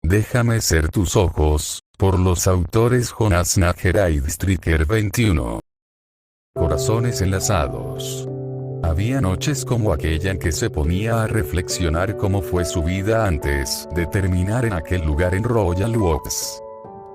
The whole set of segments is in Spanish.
Déjame ser tus ojos, por los autores Jonas Nager y Stricker 21. Corazones enlazados. Había noches como aquella en que se ponía a reflexionar cómo fue su vida antes de terminar en aquel lugar en Royal Oaks.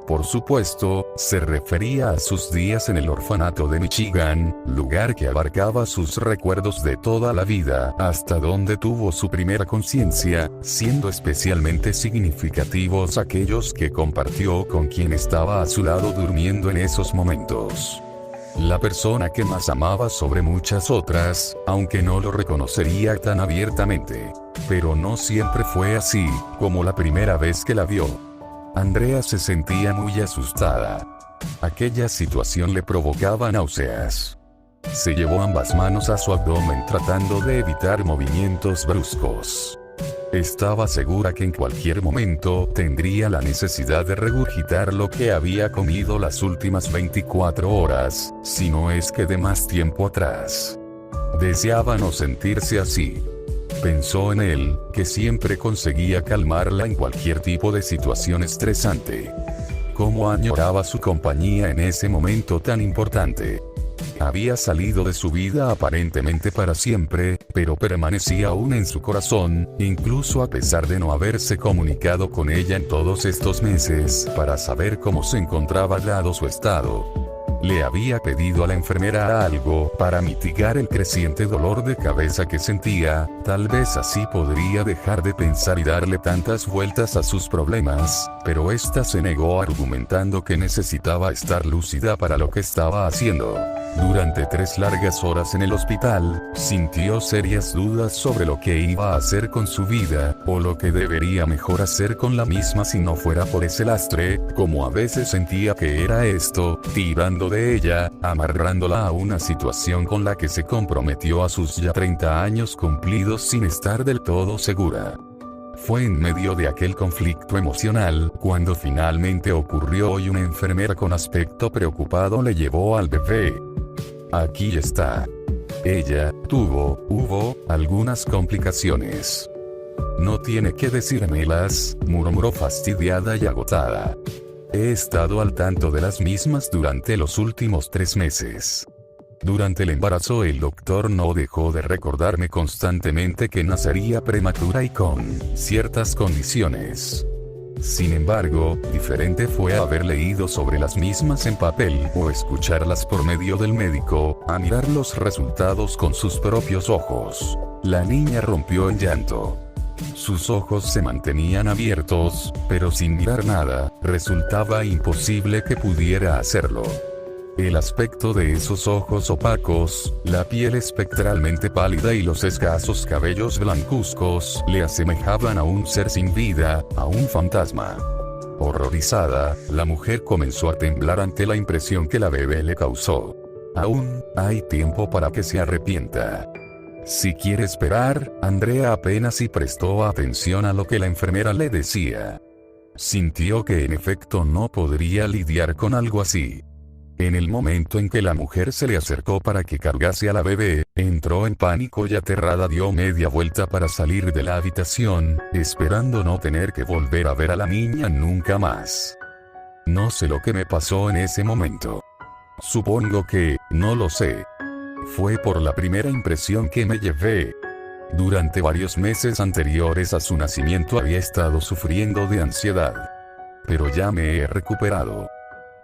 Por supuesto, se refería a sus días en el orfanato de Michigan, lugar que abarcaba sus recuerdos de toda la vida, hasta donde tuvo su primera conciencia, siendo especialmente significativos aquellos que compartió con quien estaba a su lado durmiendo en esos momentos. La persona que más amaba sobre muchas otras, aunque no lo reconocería tan abiertamente. Pero no siempre fue así, como la primera vez que la vio. Andrea se sentía muy asustada. Aquella situación le provocaba náuseas. Se llevó ambas manos a su abdomen tratando de evitar movimientos bruscos. Estaba segura que en cualquier momento tendría la necesidad de regurgitar lo que había comido las últimas 24 horas, si no es que de más tiempo atrás. Deseaba no sentirse así. Pensó en él, que siempre conseguía calmarla en cualquier tipo de situación estresante. Cómo añoraba su compañía en ese momento tan importante. Había salido de su vida aparentemente para siempre, pero permanecía aún en su corazón, incluso a pesar de no haberse comunicado con ella en todos estos meses para saber cómo se encontraba dado su estado. Le había pedido a la enfermera algo para mitigar el creciente dolor de cabeza que sentía, tal vez así podría dejar de pensar y darle tantas vueltas a sus problemas, pero ésta se negó argumentando que necesitaba estar lúcida para lo que estaba haciendo. Durante 3 largas horas en el hospital, sintió serias dudas sobre lo que iba a hacer con su vida, o lo que debería mejor hacer con la misma si no fuera por ese lastre, como a veces sentía que era esto, tirando de ella, amarrándola a una situación con la que se comprometió a sus ya 30 años cumplidos sin estar del todo segura. Fue en medio de aquel conflicto emocional, cuando finalmente ocurrió y una enfermera con aspecto preocupado le llevó al bebé. Aquí está. Ella hubo algunas complicaciones. No tiene que decírmelas, murmuró fastidiada y agotada. He estado al tanto de las mismas durante los últimos 3 meses. Durante el embarazo el doctor no dejó de recordarme constantemente que nacería prematura y con ciertas condiciones. Sin embargo, diferente fue haber leído sobre las mismas en papel o escucharlas por medio del médico, a mirar los resultados con sus propios ojos. La niña rompió en llanto. Sus ojos se mantenían abiertos, pero sin mirar nada, resultaba imposible que pudiera hacerlo. El aspecto de esos ojos opacos, la piel espectralmente pálida y los escasos cabellos blancuzcos le asemejaban a un ser sin vida, a un fantasma. Horrorizada, la mujer comenzó a temblar ante la impresión que la bebé le causó. Aún hay tiempo para que se arrepienta. Si quiere esperar, Andrea apenas si prestó atención a lo que la enfermera le decía. Sintió que en efecto no podría lidiar con algo así. En el momento en que la mujer se le acercó para que cargase a la bebé, entró en pánico y aterrada dio media vuelta para salir de la habitación, esperando no tener que volver a ver a la niña nunca más. No sé lo que me pasó en ese momento. Supongo que, no lo sé. Fue por la primera impresión que me llevé. Durante varios meses anteriores a su nacimiento había estado sufriendo de ansiedad. Pero ya me he recuperado.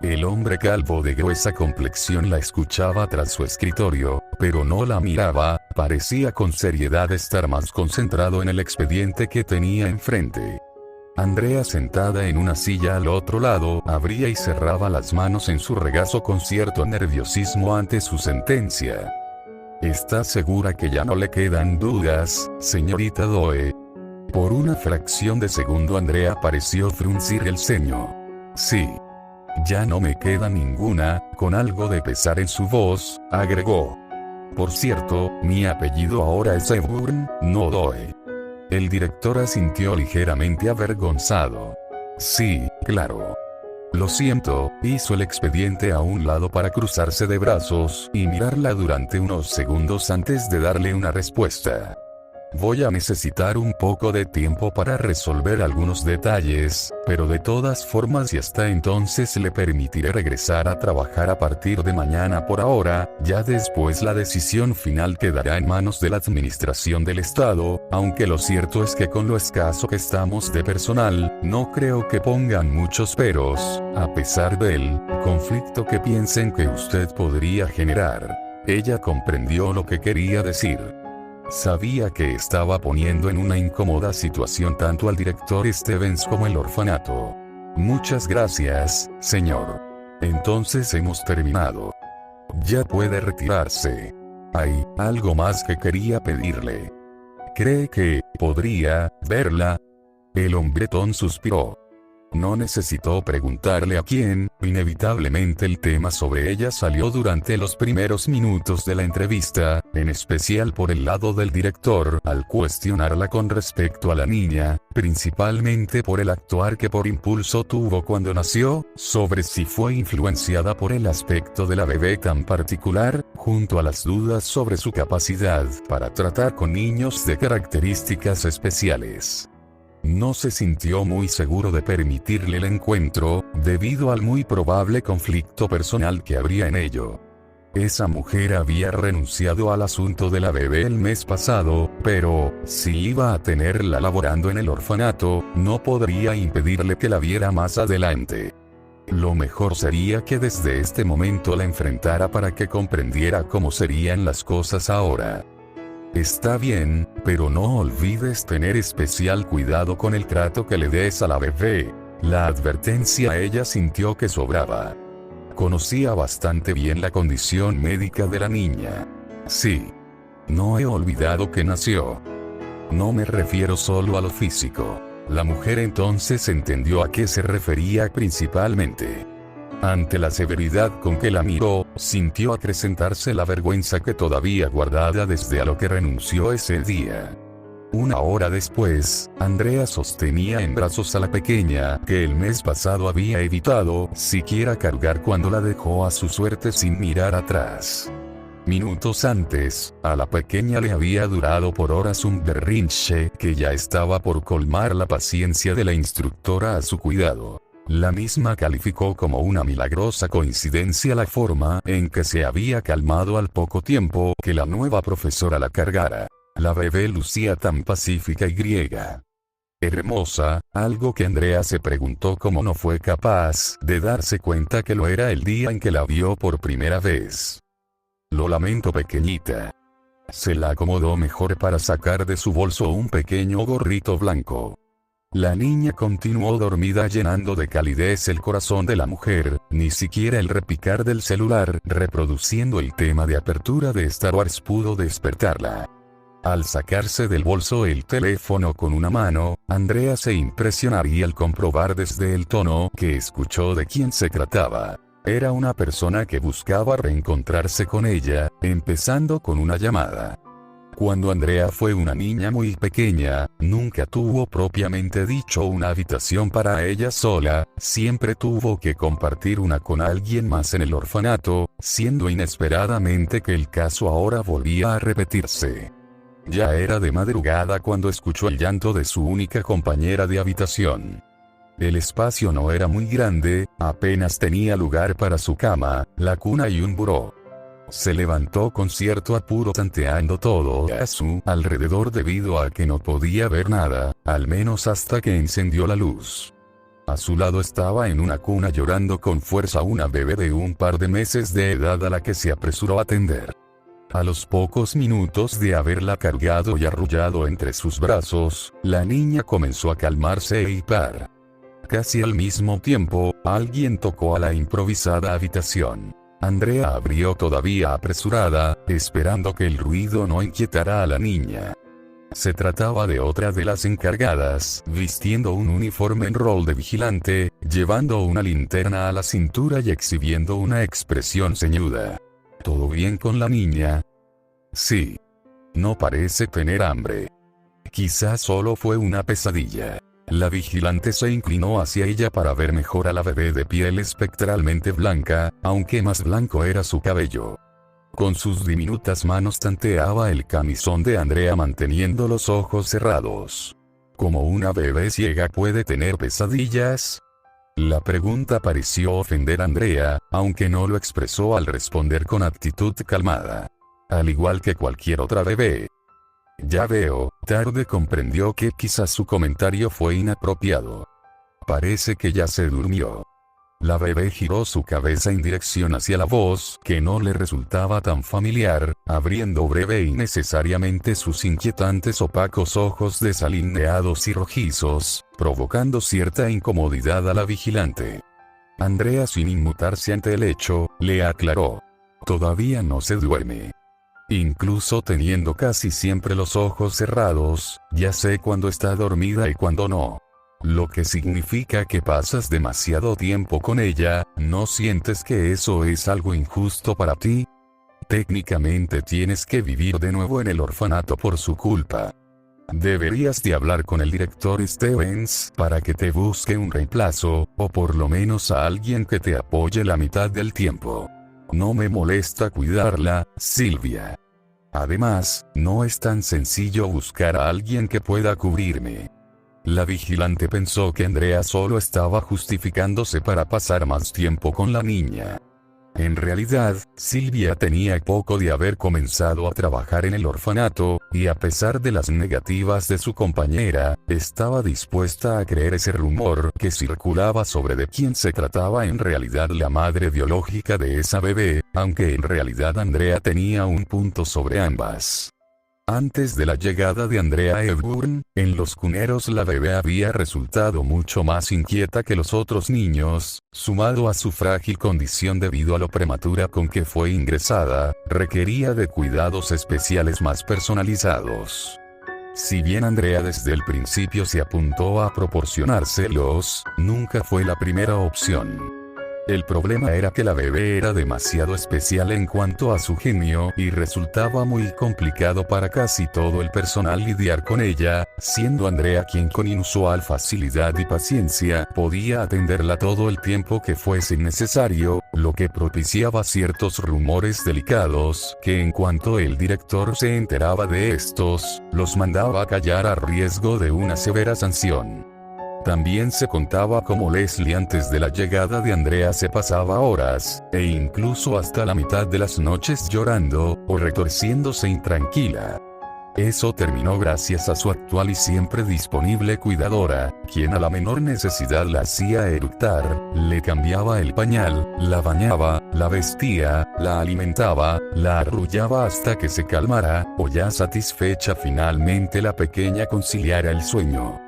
El hombre calvo de gruesa complexión la escuchaba tras su escritorio, pero no la miraba, parecía con seriedad estar más concentrado en el expediente que tenía enfrente. Andrea sentada en una silla al otro lado, abría y cerraba las manos en su regazo con cierto nerviosismo ante su sentencia. ¿Está segura que ya no le quedan dudas, señorita Doe? Por una fracción de segundo Andrea pareció fruncir el ceño. Sí. Ya no me queda ninguna, con algo de pesar en su voz, agregó. Por cierto, mi apellido ahora es Eburn, no Doe. El director asintió ligeramente avergonzado. Sí, claro. Lo siento, hizo el expediente a un lado para cruzarse de brazos y mirarla durante unos segundos antes de darle una respuesta. Voy a necesitar un poco de tiempo para resolver algunos detalles, pero de todas formas y hasta entonces le permitiré regresar a trabajar a partir de mañana. Por ahora, ya después la decisión final quedará en manos de la administración del Estado, aunque lo cierto es que con lo escaso que estamos de personal, no creo que pongan muchos peros, a pesar del conflicto que piensen que usted podría generar. Ella comprendió lo que quería decir. Sabía que estaba poniendo en una incómoda situación tanto al director Stevens como el orfanato. Muchas gracias, señor. Entonces hemos terminado. Ya puede retirarse. Hay algo más que quería pedirle. ¿Cree que podría verla? El hombretón suspiró. No necesitó preguntarle a quién, inevitablemente el tema sobre ella salió durante los primeros minutos de la entrevista, en especial por el lado del director, al cuestionarla con respecto a la niña, principalmente por el actuar que por impulso tuvo cuando nació, sobre si fue influenciada por el aspecto de la bebé tan particular, junto a las dudas sobre su capacidad para tratar con niños de características especiales. No se sintió muy seguro de permitirle el encuentro, debido al muy probable conflicto personal que habría en ello. Esa mujer había renunciado al asunto de la bebé el mes pasado, pero, si iba a tenerla laborando en el orfanato, no podría impedirle que la viera más adelante. Lo mejor sería que desde este momento la enfrentara para que comprendiera cómo serían las cosas ahora. Está bien, pero no olvides tener especial cuidado con el trato que le des a la bebé. La advertencia ella sintió que sobraba. Conocía bastante bien la condición médica de la niña. Sí. No he olvidado que nació. No me refiero solo a lo físico. La mujer entonces entendió a qué se refería principalmente. Ante la severidad con que la miró, sintió acrecentarse la vergüenza que todavía guardada desde a lo que renunció ese día. Una hora después, Andrea sostenía en brazos a la pequeña, que el mes pasado había evitado siquiera cargar cuando la dejó a su suerte sin mirar atrás. Minutos antes, a la pequeña le había durado por horas un berrinche que ya estaba por colmar la paciencia de la instructora a su cuidado. La misma calificó como una milagrosa coincidencia la forma en que se había calmado al poco tiempo que la nueva profesora la cargara. La bebé lucía tan pacífica y griega. Hermosa, algo que Andrea se preguntó cómo no fue capaz de darse cuenta que lo era el día en que la vio por primera vez. Lo lamento, pequeñita. Se la acomodó mejor para sacar de su bolso un pequeño gorrito blanco. La niña continuó dormida, llenando de calidez el corazón de la mujer, ni siquiera el repicar del celular reproduciendo el tema de apertura de Star Wars pudo despertarla. Al sacarse del bolso el teléfono con una mano, Andrea se impresionaría al comprobar desde el tono que escuchó de quién se trataba. Era una persona que buscaba reencontrarse con ella, empezando con una llamada. Cuando Andrea fue una niña muy pequeña, nunca tuvo propiamente dicho una habitación para ella sola, siempre tuvo que compartir una con alguien más en el orfanato, siendo inesperadamente que el caso ahora volvía a repetirse. Ya era de madrugada cuando escuchó el llanto de su única compañera de habitación. El espacio no era muy grande, apenas tenía lugar para su cama, la cuna y un buró. Se levantó con cierto apuro tanteando todo a su alrededor debido a que no podía ver nada, al menos hasta que encendió la luz. A su lado estaba en una cuna llorando con fuerza una bebé de un par de meses de edad a la que se apresuró a atender. A los pocos minutos de haberla cargado y arrullado entre sus brazos, la niña comenzó a calmarse e hipar. Casi al mismo tiempo, alguien tocó a la improvisada habitación. Andrea abrió todavía apresurada, esperando que el ruido no inquietara a la niña. Se trataba de otra de las encargadas, vistiendo un uniforme en rol de vigilante, llevando una linterna a la cintura y exhibiendo una expresión ceñuda. ¿Todo bien con la niña? Sí. No parece tener hambre. Quizás solo fue una pesadilla. La vigilante se inclinó hacia ella para ver mejor a la bebé de piel espectralmente blanca, aunque más blanco era su cabello. Con sus diminutas manos tanteaba el camisón de Andrea manteniendo los ojos cerrados. ¿Cómo una bebé ciega puede tener pesadillas? La pregunta pareció ofender a Andrea, aunque no lo expresó al responder con actitud calmada. Al igual que cualquier otra bebé. Ya veo, tarde comprendió que quizás su comentario fue inapropiado. Parece que ya se durmió. La bebé giró su cabeza en dirección hacia la voz, que no le resultaba tan familiar, abriendo breve y necesariamente sus inquietantes opacos ojos desalineados y rojizos, provocando cierta incomodidad a la vigilante. Andrea, sin inmutarse ante el hecho, le aclaró. Todavía no se duerme. Incluso teniendo casi siempre los ojos cerrados, ya sé cuándo está dormida y cuándo no. Lo que significa que pasas demasiado tiempo con ella. ¿No sientes que eso es algo injusto para ti? Técnicamente tienes que vivir de nuevo en el orfanato por su culpa. Deberías de hablar con el director Stevens para que te busque un reemplazo, o por lo menos a alguien que te apoye la mitad del tiempo. No me molesta cuidarla, Silvia. Además, no es tan sencillo buscar a alguien que pueda cubrirme. La vigilante pensó que Andrea solo estaba justificándose para pasar más tiempo con la niña. En realidad, Silvia tenía poco de haber comenzado a trabajar en el orfanato, y a pesar de las negativas de su compañera, estaba dispuesta a creer ese rumor que circulaba sobre de quién se trataba en realidad la madre biológica de esa bebé, aunque en realidad Andrea tenía un punto sobre ambas. Antes de la llegada de Andrea Hepburn, en los cuneros la bebé había resultado mucho más inquieta que los otros niños, sumado a su frágil condición debido a lo prematura con que fue ingresada, requería de cuidados especiales más personalizados. Si bien Andrea desde el principio se apuntó a proporcionárselos, nunca fue la primera opción. El problema era que la bebé era demasiado especial en cuanto a su genio y resultaba muy complicado para casi todo el personal lidiar con ella, siendo Andrea quien con inusual facilidad y paciencia podía atenderla todo el tiempo que fuese necesario, lo que propiciaba ciertos rumores delicados que en cuanto el director se enteraba de estos, los mandaba a callar a riesgo de una severa sanción. También se contaba cómo Leslie antes de la llegada de Andrea se pasaba horas, e incluso hasta la mitad de las noches llorando, o retorciéndose intranquila. Eso terminó gracias a su actual y siempre disponible cuidadora, quien a la menor necesidad la hacía eructar, le cambiaba el pañal, la bañaba, la vestía, la alimentaba, la arrullaba hasta que se calmara, o ya satisfecha finalmente la pequeña conciliara el sueño.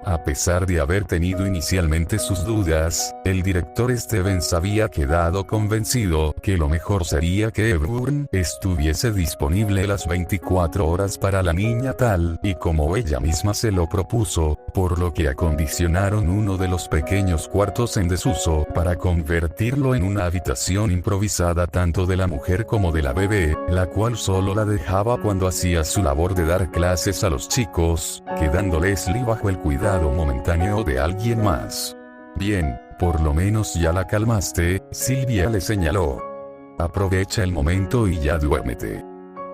A pesar de haber tenido inicialmente sus dudas, el director Stevens había quedado convencido que lo mejor sería que Hepburn estuviese disponible las 24 horas para la niña tal y como ella misma se lo propuso, por lo que acondicionaron uno de los pequeños cuartos en desuso para convertirlo en una habitación improvisada tanto de la mujer como de la bebé, la cual solo la dejaba cuando hacía su labor de dar clases a los chicos, quedando Leslie bajo el cuidado momentáneo de alguien más. Bien, por lo menos ya la calmaste, Silvia le señaló. Aprovecha el momento y ya duérmete.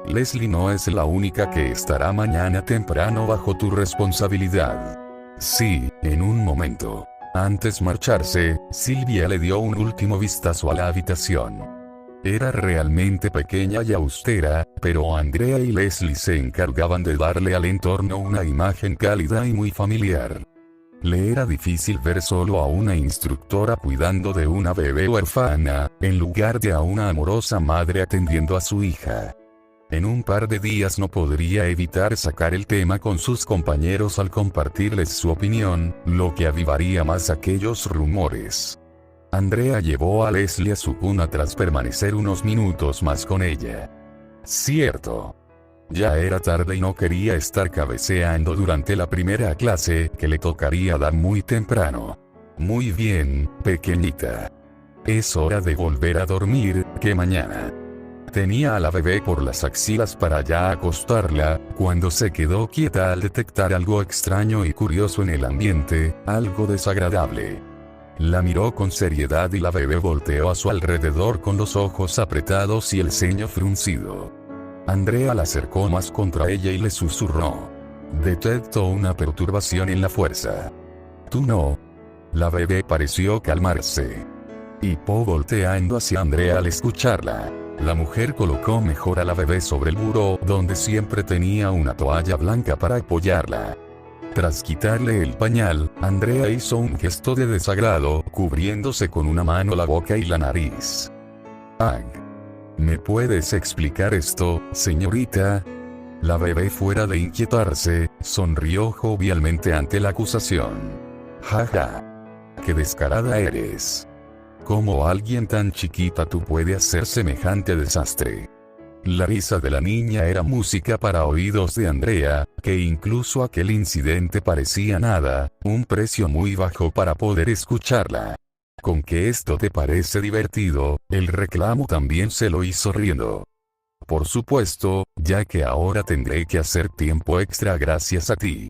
Leslie no es la única que estará mañana temprano bajo tu responsabilidad. Sí, en un momento. Antes marcharse, Silvia le dio un último vistazo a la habitación. Era realmente pequeña y austera, pero Andrea y Leslie se encargaban de darle al entorno una imagen cálida y muy familiar. Le era difícil ver solo a una instructora cuidando de una bebé huérfana, en lugar de a una amorosa madre atendiendo a su hija. En un par de días no podría evitar sacar el tema con sus compañeros al compartirles su opinión, lo que avivaría más aquellos rumores. Andrea llevó a Leslie a su cuna tras permanecer unos minutos más con ella. Cierto. Ya era tarde y no quería estar cabeceando durante la primera clase que le tocaría dar muy temprano. Muy bien, pequeñita. Es hora de volver a dormir, que mañana. Tenía a la bebé por las axilas para ya acostarla, cuando se quedó quieta al detectar algo extraño y curioso en el ambiente, algo desagradable. La miró con seriedad y la bebé volteó a su alrededor con los ojos apretados y el ceño fruncido. Andrea la acercó más contra ella y le susurró. Detectó una perturbación en la fuerza. Tú no. La bebé pareció calmarse. Y Po volteando hacia Andrea al escucharla. La mujer colocó mejor a la bebé sobre el buró donde siempre tenía una toalla blanca para apoyarla. Tras quitarle el pañal, Andrea hizo un gesto de desagrado, cubriéndose con una mano la boca y la nariz. «Ag. ¿Me puedes explicar esto, señorita?» La bebé, fuera de inquietarse, sonrió jovialmente ante la acusación. «Jaja. ¡Qué descarada eres! ¿Cómo alguien tan chiquita tú puede hacer semejante desastre?» La risa de la niña era música para oídos de Andrea, que incluso aquel incidente parecía nada, un precio muy bajo para poder escucharla. ¿Con que esto te parece divertido? El reclamo también se lo hizo riendo. Por supuesto, ya que ahora tendré que hacer tiempo extra gracias a ti.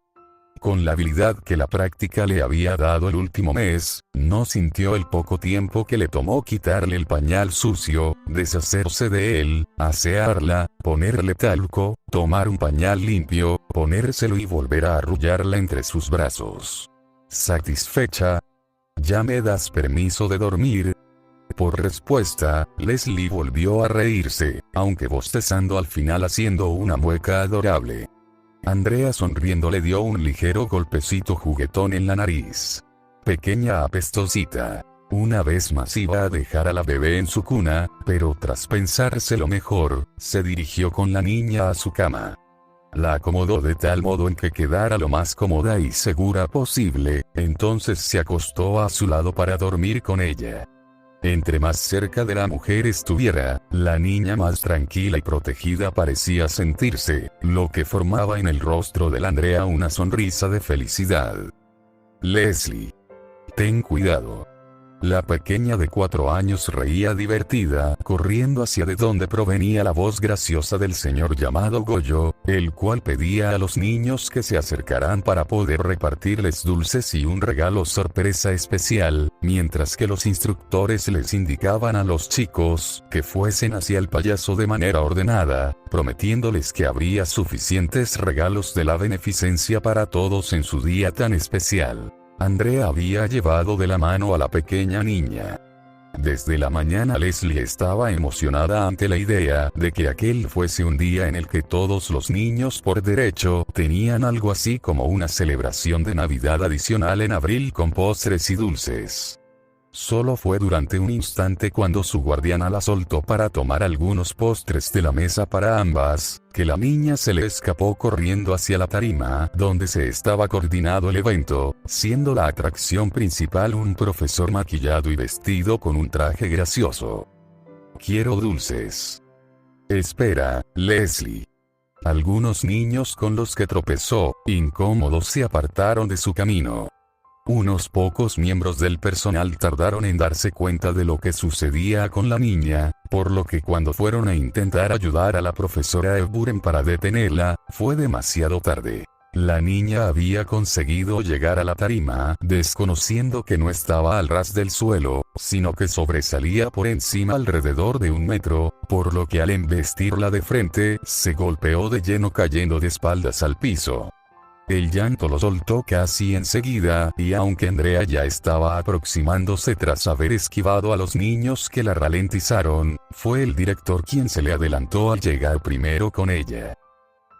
Con la habilidad que la práctica le había dado el último mes, no sintió el poco tiempo que le tomó quitarle el pañal sucio, deshacerse de él, asearla, ponerle talco, tomar un pañal limpio, ponérselo y volver a arrullarla entre sus brazos. Satisfecha. ¿Ya me das permiso de dormir? Por respuesta, Leslie volvió a reírse, aunque bostezando al final haciendo una mueca adorable. Andrea sonriendo le dio un ligero golpecito juguetón en la nariz. Pequeña apestosita. Una vez más iba a dejar a la bebé en su cuna, pero tras pensárselo mejor, se dirigió con la niña a su cama. La acomodó de tal modo en que quedara lo más cómoda y segura posible, entonces se acostó a su lado para dormir con ella. Entre más cerca de la mujer estuviera, la niña más tranquila y protegida parecía sentirse, lo que formaba en el rostro de la Andrea una sonrisa de felicidad. Leslie. Ten cuidado. La pequeña de 4 años reía divertida, corriendo hacia de donde provenía la voz graciosa del señor llamado Goyo, el cual pedía a los niños que se acercaran para poder repartirles dulces y un regalo sorpresa especial, mientras que los instructores les indicaban a los chicos que fuesen hacia el payaso de manera ordenada, prometiéndoles que habría suficientes regalos de la beneficencia para todos en su día tan especial. Andrea había llevado de la mano a la pequeña niña. Desde la mañana Leslie estaba emocionada ante la idea de que aquel fuese un día en el que todos los niños por derecho tenían algo así como una celebración de Navidad adicional en abril con postres y dulces. Solo fue durante un instante cuando su guardiana la soltó para tomar algunos postres de la mesa para ambas, que la niña se le escapó corriendo hacia la tarima donde se estaba coordinando el evento, siendo la atracción principal un profesor maquillado y vestido con un traje gracioso. «Quiero dulces». «Espera, Leslie». Algunos niños con los que tropezó, incómodos, se apartaron de su camino. Unos pocos miembros del personal tardaron en darse cuenta de lo que sucedía con la niña, por lo que cuando fueron a intentar ayudar a la profesora Eburen para detenerla, fue demasiado tarde. La niña había conseguido llegar a la tarima, desconociendo que no estaba al ras del suelo, sino que sobresalía por encima alrededor de 1 metro, por lo que al embestirla de frente, se golpeó de lleno cayendo de espaldas al piso. El llanto lo soltó casi enseguida, y aunque Andrea ya estaba aproximándose tras haber esquivado a los niños que la ralentizaron, fue el director quien se le adelantó al llegar primero con ella.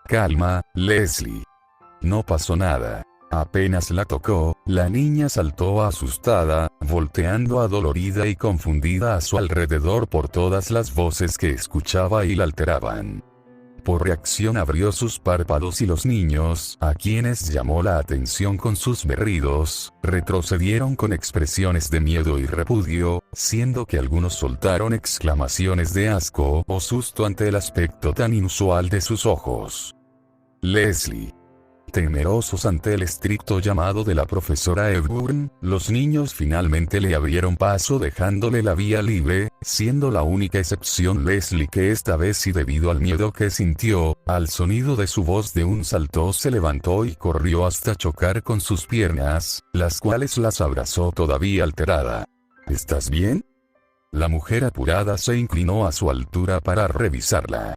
«Calma, Leslie. No pasó nada». Apenas la tocó, la niña saltó asustada, volteando adolorida y confundida a su alrededor por todas las voces que escuchaba y la alteraban. Por reacción abrió sus párpados y los niños, a quienes llamó la atención con sus berridos, retrocedieron con expresiones de miedo y repudio, siendo que algunos soltaron exclamaciones de asco o susto ante el aspecto tan inusual de sus ojos. «Leslie. Temerosos ante el estricto llamado de la profesora Edburn, los niños finalmente le abrieron paso dejándole la vía libre, siendo la única excepción Leslie, que esta vez, y debido al miedo que sintió, al sonido de su voz de un salto se levantó y corrió hasta chocar con sus piernas, las cuales las abrazó todavía alterada. ¿Estás bien? La mujer apurada se inclinó a su altura para revisarla.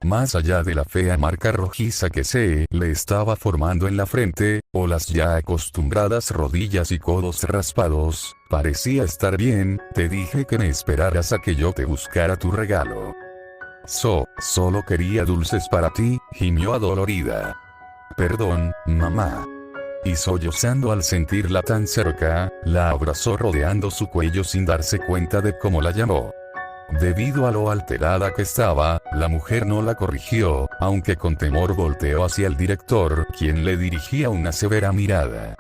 Más allá de la fea marca rojiza que se le estaba formando en la frente, o las ya acostumbradas rodillas y codos raspados, parecía estar bien. Te dije que me esperaras a que yo te buscara tu regalo. Solo quería dulces para ti, gimió adolorida. Perdón, mamá. Y sollozando al sentirla tan cerca, la abrazó rodeando su cuello sin darse cuenta de cómo la llamó. Debido a lo alterada que estaba, la mujer no la corrigió, aunque con temor volteó hacia el director, quien le dirigía una severa mirada.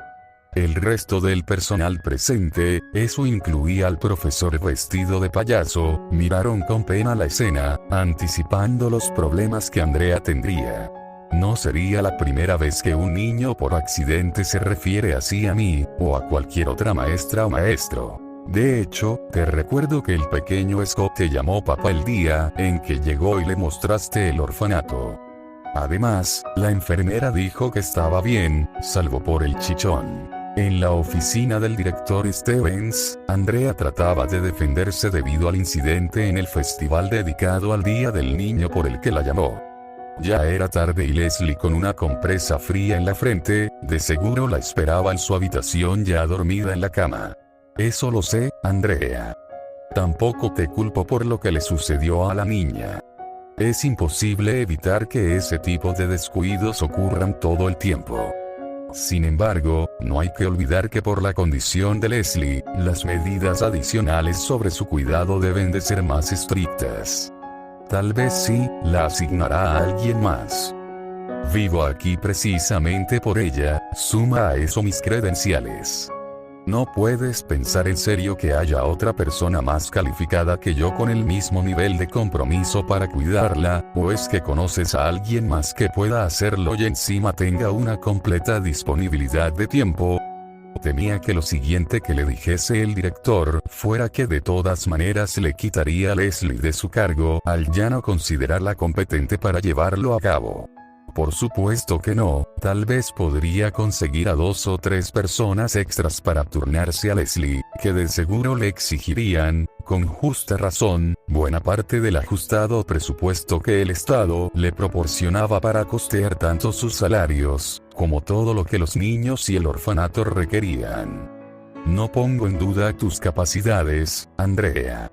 El resto del personal presente, eso incluía al profesor vestido de payaso, miraron con pena la escena, anticipando los problemas que Andrea tendría. No sería la primera vez que un niño por accidente se refiere así a mí, o a cualquier otra maestra o maestro. De hecho, te recuerdo que el pequeño Scott te llamó papá el día en que llegó y le mostraste el orfanato. Además, la enfermera dijo que estaba bien, salvo por el chichón. En la oficina del director Stevens, Andrea trataba de defenderse debido al incidente en el festival dedicado al Día del Niño por el que la llamó. Ya era tarde y Leslie, con una compresa fría en la frente, de seguro la esperaba en su habitación ya dormida en la cama. Eso lo sé, Andrea. Tampoco te culpo por lo que le sucedió a la niña. Es imposible evitar que ese tipo de descuidos ocurran todo el tiempo. Sin embargo, no hay que olvidar que por la condición de Leslie, las medidas adicionales sobre su cuidado deben de ser más estrictas. Tal vez sí, la asignará a alguien más. Vivo aquí precisamente por ella, suma a eso mis credenciales. No puedes pensar en serio que haya otra persona más calificada que yo con el mismo nivel de compromiso para cuidarla, o es que conoces a alguien más que pueda hacerlo y encima tenga una completa disponibilidad de tiempo. Temía que lo siguiente que le dijese el director fuera que de todas maneras le quitaría a Leslie de su cargo al ya no considerarla competente para llevarlo a cabo. Por supuesto que no, tal vez podría conseguir a 2 o 3 personas extras para turnarse a Leslie, que de seguro le exigirían, con justa razón, buena parte del ajustado presupuesto que el Estado le proporcionaba para costear tanto sus salarios, como todo lo que los niños y el orfanato requerían. No pongo en duda tus capacidades, Andrea.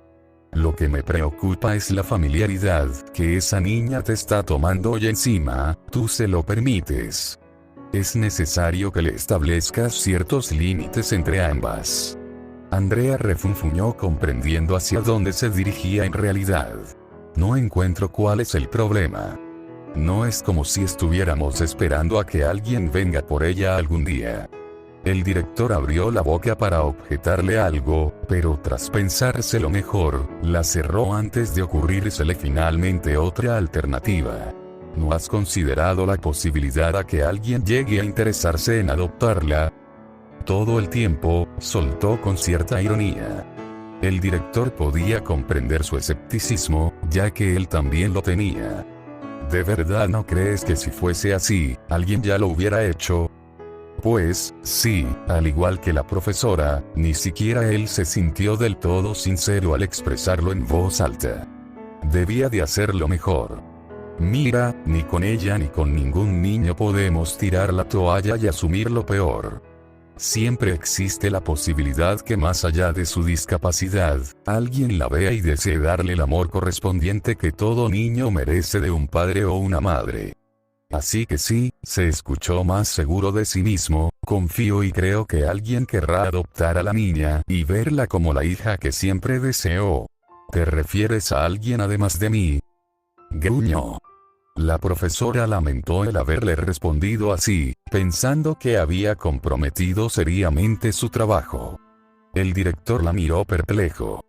Lo que me preocupa es la familiaridad que esa niña te está tomando hoy encima, tú se lo permites. Es necesario que le establezcas ciertos límites entre ambas. Andrea refunfuñó comprendiendo hacia dónde se dirigía en realidad. No encuentro cuál es el problema. No es como si estuviéramos esperando a que alguien venga por ella algún día. El director abrió la boca para objetarle algo, pero tras pensárselo mejor, la cerró antes de ocurrírsele finalmente otra alternativa. ¿No has considerado la posibilidad a que alguien llegue a interesarse en adoptarla? Todo el tiempo, soltó con cierta ironía. El director podía comprender su escepticismo, ya que él también lo tenía. ¿De verdad no crees que si fuese así, alguien ya lo hubiera hecho? Pues, sí, al igual que la profesora, ni siquiera él se sintió del todo sincero al expresarlo en voz alta. Debía de hacerlo mejor. Mira, ni con ella ni con ningún niño podemos tirar la toalla y asumir lo peor. Siempre existe la posibilidad que más allá de su discapacidad, alguien la vea y desee darle el amor correspondiente que todo niño merece de un padre o una madre. Así que sí, se escuchó más seguro de sí mismo, confío y creo que alguien querrá adoptar a la niña y verla como la hija que siempre deseó. ¿Te refieres a alguien además de mí? Gruñó. La profesora lamentó el haberle respondido así, pensando que había comprometido seriamente su trabajo. El director la miró perplejo.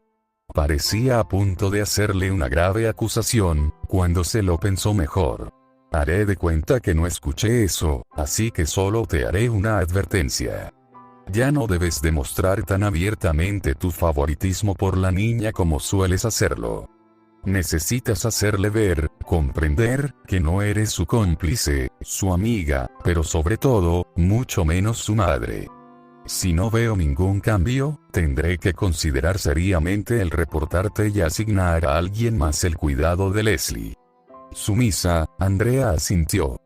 Parecía a punto de hacerle una grave acusación, cuando se lo pensó mejor. Haré de cuenta que no escuché eso, así que solo te haré una advertencia. Ya no debes demostrar tan abiertamente tu favoritismo por la niña como sueles hacerlo. Necesitas hacerle ver, comprender, que no eres su cómplice, su amiga, pero sobre todo, mucho menos su madre. Si no veo ningún cambio, tendré que considerar seriamente el reportarte y asignar a alguien más el cuidado de Leslie. Sumisa, Andrea asintió.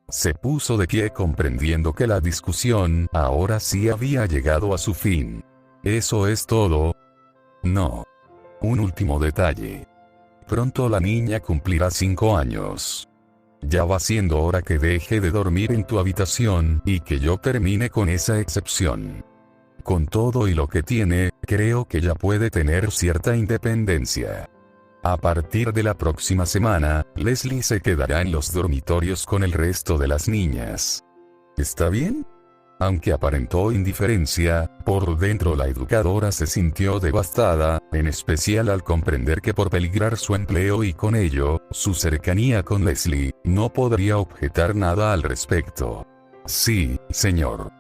Se puso de pie comprendiendo que la discusión ahora sí había llegado a su fin. ¿Eso es todo? No. Un último detalle. Pronto la niña cumplirá 5 años. Ya va siendo hora que deje de dormir en tu habitación y que yo termine con esa excepción. Con todo y lo que tiene, creo que ya puede tener cierta independencia. A partir de la próxima semana, Leslie se quedará en los dormitorios con el resto de las niñas. ¿Está bien? Aunque aparentó indiferencia, por dentro la educadora se sintió devastada, en especial al comprender que por peligrar su empleo y con ello, su cercanía con Leslie, no podría objetar nada al respecto. Sí, señor.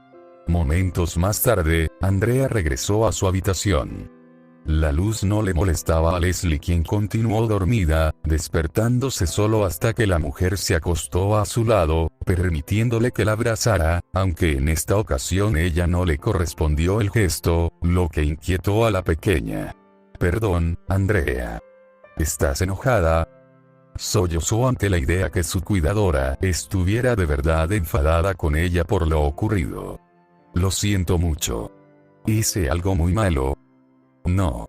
Momentos más tarde, Andrea regresó a su habitación. La luz no le molestaba a Leslie, quien continuó dormida, despertándose solo hasta que la mujer se acostó a su lado, permitiéndole que la abrazara, aunque en esta ocasión ella no le correspondió el gesto, lo que inquietó a la pequeña. Perdón, Andrea. ¿Estás enojada? Sollozó ante la idea que su cuidadora estuviera de verdad enfadada con ella por lo ocurrido. Lo siento mucho. ¿Hice algo muy malo? No.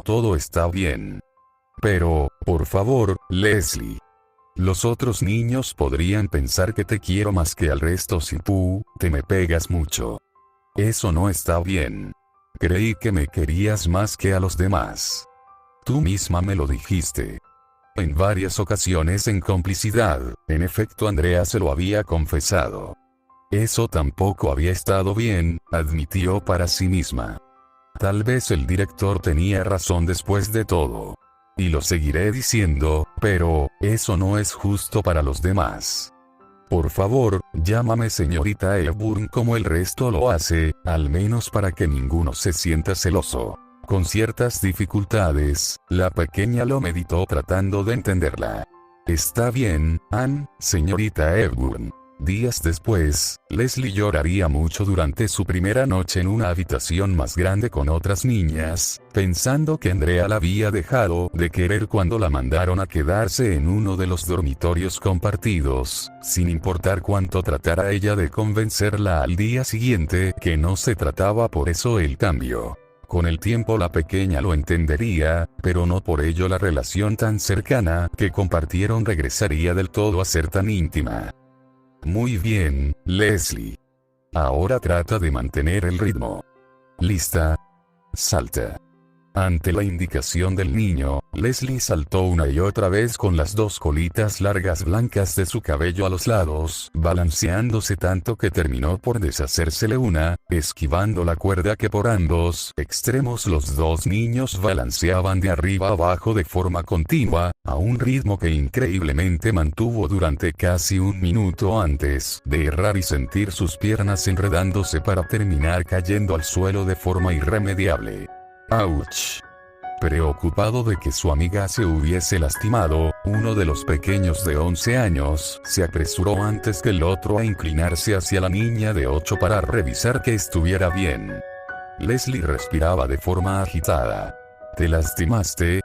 Todo está bien. Pero, por favor, Leslie. Los otros niños podrían pensar que te quiero más que al resto si tú, te me pegas mucho. Eso no está bien. Creí que me querías más que a los demás. Tú misma me lo dijiste. En varias ocasiones en complicidad, en efecto Andrea se lo había confesado. Eso tampoco había estado bien, admitió para sí misma. Tal vez el director tenía razón después de todo. Y lo seguiré diciendo, pero, eso no es justo para los demás. Por favor, llámame señorita Hepburn como el resto lo hace, al menos para que ninguno se sienta celoso. Con ciertas dificultades, la pequeña lo meditó tratando de entenderla. Está bien, Anne, señorita Hepburn. Días después, Leslie lloraría mucho durante su primera noche en una habitación más grande con otras niñas, pensando que Andrea la había dejado de querer cuando la mandaron a quedarse en uno de los dormitorios compartidos, sin importar cuánto tratara ella de convencerla al día siguiente que no se trataba por eso el cambio. Con el tiempo la pequeña lo entendería, pero no por ello la relación tan cercana que compartieron regresaría del todo a ser tan íntima. Muy bien, Leslie. Ahora trata de mantener el ritmo. ¿Lista? Salta. Ante la indicación del niño, Leslie saltó una y otra vez con las dos colitas largas blancas de su cabello a los lados, balanceándose tanto que terminó por deshacérsele una, esquivando la cuerda que por ambos extremos los dos niños balanceaban de arriba a abajo de forma continua, a un ritmo que increíblemente mantuvo durante casi un minuto antes de errar y sentir sus piernas enredándose para terminar cayendo al suelo de forma irremediable. ¡Auch! Preocupado de que su amiga se hubiese lastimado, uno de los pequeños de 11 años se apresuró antes que el otro a inclinarse hacia la niña de 8 para revisar que estuviera bien. Leslie respiraba de forma agitada. ¿Te lastimaste?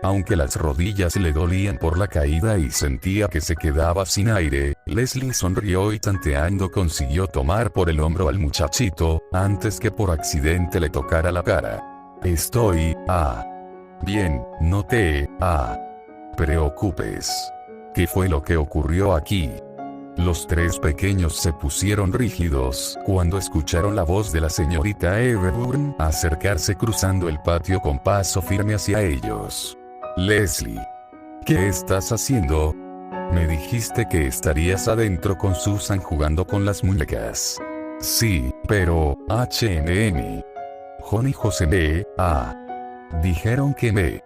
Aunque las rodillas le dolían por la caída y sentía que se quedaba sin aire, Leslie sonrió y tanteando consiguió tomar por el hombro al muchachito, antes que por accidente le tocara la cara. Estoy, bien, no te, preocupes. ¿Qué fue lo que ocurrió aquí? Los tres pequeños se pusieron rígidos cuando escucharon la voz de la señorita Hepburn acercarse cruzando el patio con paso firme hacia ellos. Leslie. ¿Qué estás haciendo? Me dijiste que estarías adentro con Susan jugando con las muñecas. Sí, pero, John y José me, dijeron que me,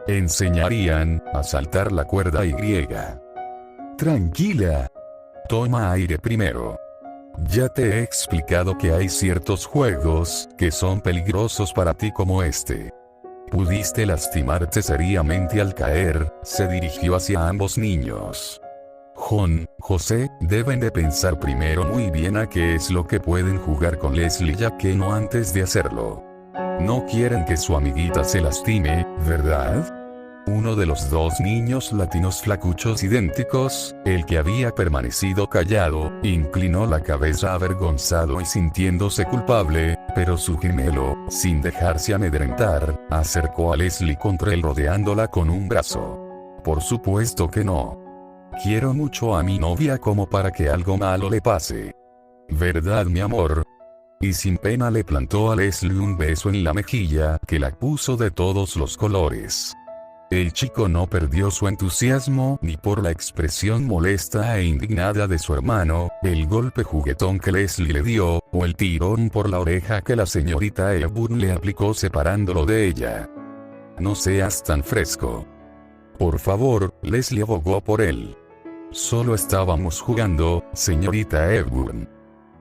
enseñarían a saltar la cuerda Y. Tranquila. Toma aire primero. Ya te he explicado que hay ciertos juegos que son peligrosos para ti como este. Pudiste lastimarte seriamente al caer. Se dirigió hacia ambos niños. John, José, deben de pensar primero muy bien a qué es lo que pueden jugar con Leslie, ya que no antes de hacerlo. No quieren que su amiguita se lastime, ¿verdad? Uno de los dos niños latinos flacuchos idénticos, el que había permanecido callado, inclinó la cabeza avergonzado y sintiéndose culpable, pero su gemelo, sin dejarse amedrentar, acercó a Leslie contra él rodeándola con un brazo. Por supuesto que no. Quiero mucho a mi novia como para que algo malo le pase. ¿Verdad, mi amor? Y sin pena le plantó a Leslie un beso en la mejilla que la puso de todos los colores. El chico no perdió su entusiasmo ni por la expresión molesta e indignada de su hermano, el golpe juguetón que Leslie le dio, o el tirón por la oreja que la señorita Hepburn le aplicó separándolo de ella. No seas tan fresco. Por favor, Leslie abogó por él. Solo estábamos jugando, señorita Hepburn.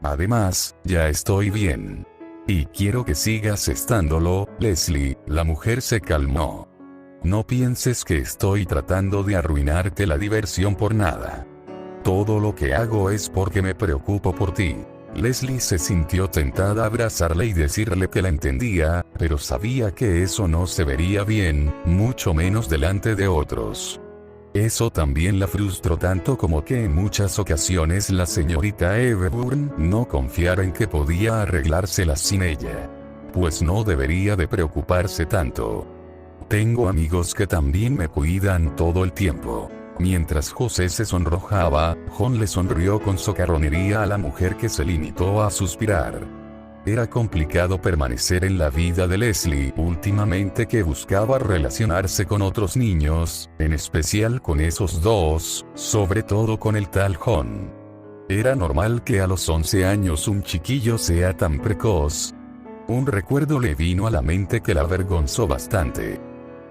Además, ya estoy bien. Y quiero que sigas estándolo, Leslie. La mujer se calmó. No pienses que estoy tratando de arruinarte la diversión por nada. Todo lo que hago es porque me preocupo por ti. Leslie se sintió tentada a abrazarle y decirle que la entendía, pero sabía que eso no se vería bien, mucho menos delante de otros. Eso también la frustró tanto como que en muchas ocasiones la señorita Hepburn no confiara en que podía arreglárselas sin ella. Pues no debería de preocuparse tanto. Tengo amigos que también me cuidan todo el tiempo. Mientras José se sonrojaba, John le sonrió con socarronería a la mujer que se limitó a suspirar. Era complicado permanecer en la vida de Leslie últimamente, que buscaba relacionarse con otros niños, en especial con esos dos, sobre todo con el tal John. Era normal que a los 11 años un chiquillo sea tan precoz. Un recuerdo le vino a la mente que la avergonzó bastante.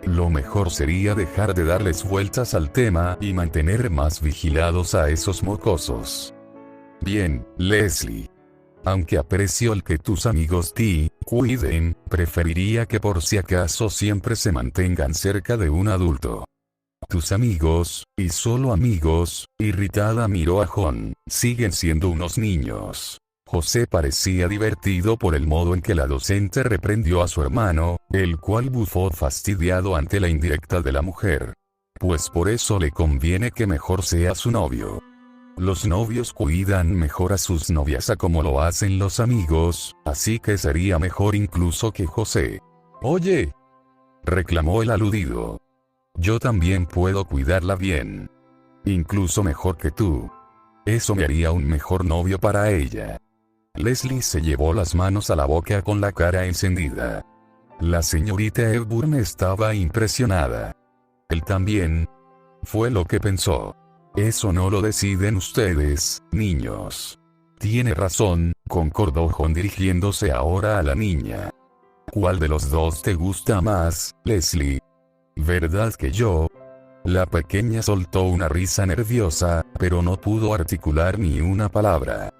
Lo mejor sería dejar de darles vueltas al tema y mantener más vigilados a esos mocosos. Bien, Leslie. Aunque aprecio el que tus amigos te cuiden, preferiría que por si acaso siempre se mantengan cerca de un adulto. Tus amigos, y solo amigos, irritada miró a John, siguen siendo unos niños. José parecía divertido por el modo en que la docente reprendió a su hermano, el cual bufó fastidiado ante la indirecta de la mujer. Pues por eso le conviene que mejor sea su novio. Los novios cuidan mejor a sus novias a como lo hacen los amigos, así que sería mejor incluso que José. Oye, reclamó el aludido. Yo también puedo cuidarla bien. Incluso mejor que tú. Eso me haría un mejor novio para ella. Leslie se llevó las manos a la boca con la cara encendida. La señorita Hepburn estaba impresionada. Él también. Fue lo que pensó. Eso no lo deciden ustedes, niños. Tiene razón, concordó John dirigiéndose ahora a la niña. ¿Cuál de los dos te gusta más, Leslie? ¿Verdad que yo? La pequeña soltó una risa nerviosa, pero no pudo articular ni una palabra.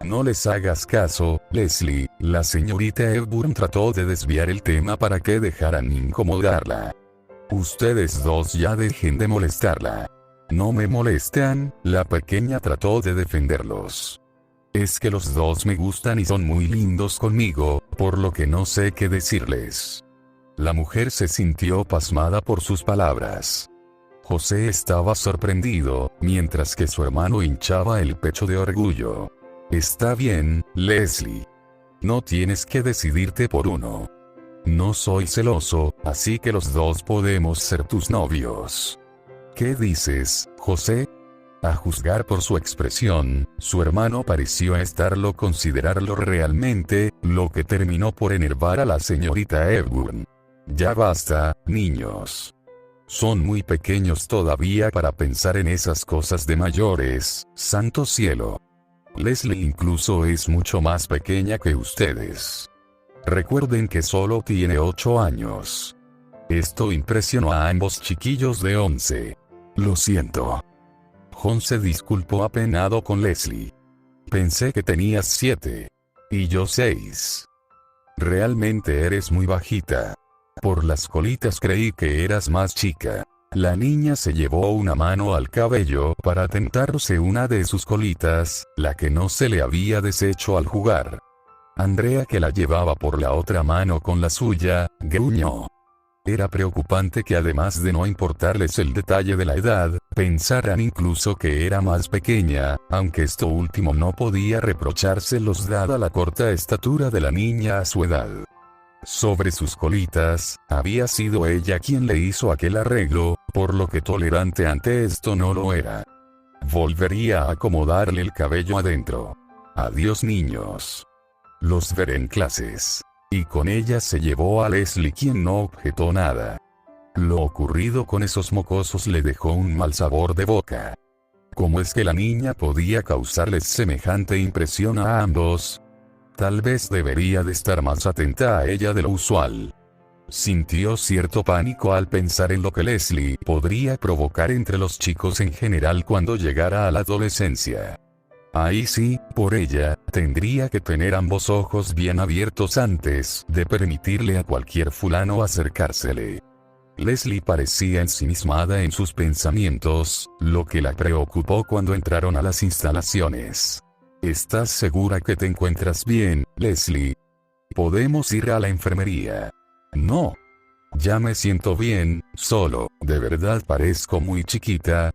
No les hagas caso, Leslie. La señorita Hepburn trató de desviar el tema para que dejaran incomodarla. Ustedes dos ya dejen de molestarla. No me molestan, la pequeña trató de defenderlos. Es que los dos me gustan y son muy lindos conmigo, por lo que no sé qué decirles. La mujer se sintió pasmada por sus palabras. José estaba sorprendido, mientras que su hermano hinchaba el pecho de orgullo. Está bien, Leslie. No tienes que decidirte por uno. No soy celoso, así que los dos podemos ser tus novios. ¿Qué dices, José? A juzgar por su expresión, su hermano pareció estarlo considerarlo realmente, lo que terminó por enervar a la señorita Hepburn. Ya basta, niños. Son muy pequeños todavía para pensar en esas cosas de mayores, santo cielo. Leslie incluso es mucho más pequeña que ustedes. Recuerden que solo tiene 8 años. Esto impresionó a ambos chiquillos de 11. Lo siento. Jon se disculpó apenado con Leslie. Pensé que tenías 7. Y yo 6. Realmente eres muy bajita. Por las colitas creí que eras más chica. La niña se llevó una mano al cabello para tentarse una de sus colitas, la que no se le había deshecho al jugar. Andrea, que la llevaba por la otra mano con la suya, gruñó. Era preocupante que, además de no importarles el detalle de la edad, pensaran incluso que era más pequeña, aunque esto último no podía reprochárselos dada la corta estatura de la niña a su edad. Sobre sus colitas, había sido ella quien le hizo aquel arreglo, por lo que tolerante ante esto no lo era. Volvería a acomodarle el cabello adentro. Adiós, niños. Los veré en clases. Y con ella se llevó a Leslie, quien no objetó nada. Lo ocurrido con esos mocosos le dejó un mal sabor de boca. ¿Cómo es que la niña podía causarles semejante impresión a ambos? Tal vez debería de estar más atenta a ella de lo usual. Sintió cierto pánico al pensar en lo que Leslie podría provocar entre los chicos en general cuando llegara a la adolescencia. Ahí sí, por ella, tendría que tener ambos ojos bien abiertos antes de permitirle a cualquier fulano acercársele. Leslie parecía ensimismada en sus pensamientos, lo que la preocupó cuando entraron a las instalaciones. ¿Estás segura que te encuentras bien, Leslie? ¿Podemos ir a la enfermería? No. Ya me siento bien, solo, ¿de verdad parezco muy chiquita?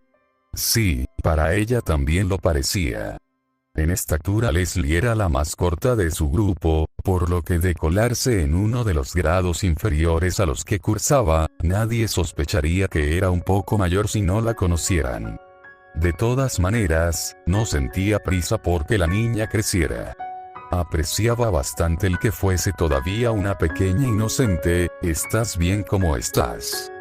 Sí, para ella también lo parecía. En estatura Leslie era la más corta de su grupo, por lo que de colarse en uno de los grados inferiores a los que cursaba, nadie sospecharía que era un poco mayor si no la conocieran. De todas maneras, no sentía prisa porque la niña creciera. Apreciaba bastante el que fuese todavía una pequeña inocente. ¿Estás bien como estás?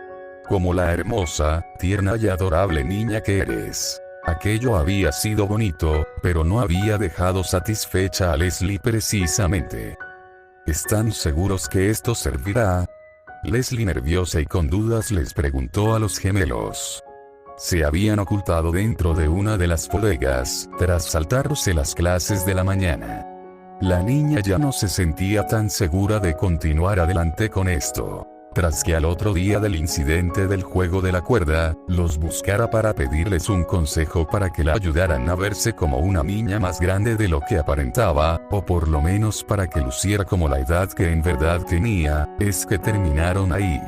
Como la hermosa, tierna y adorable niña que eres. Aquello había sido bonito, pero no había dejado satisfecha a Leslie precisamente. ¿Están seguros que esto servirá? Leslie, nerviosa y con dudas, les preguntó a los gemelos. Se habían ocultado dentro de una de las bodegas, tras saltarse las clases de la mañana. La niña ya no se sentía tan segura de continuar adelante con esto. Tras que al otro día del incidente del juego de la cuerda, los buscara para pedirles un consejo para que la ayudaran a verse como una niña más grande de lo que aparentaba, o por lo menos para que luciera como la edad que en verdad tenía, es que terminaron ahí.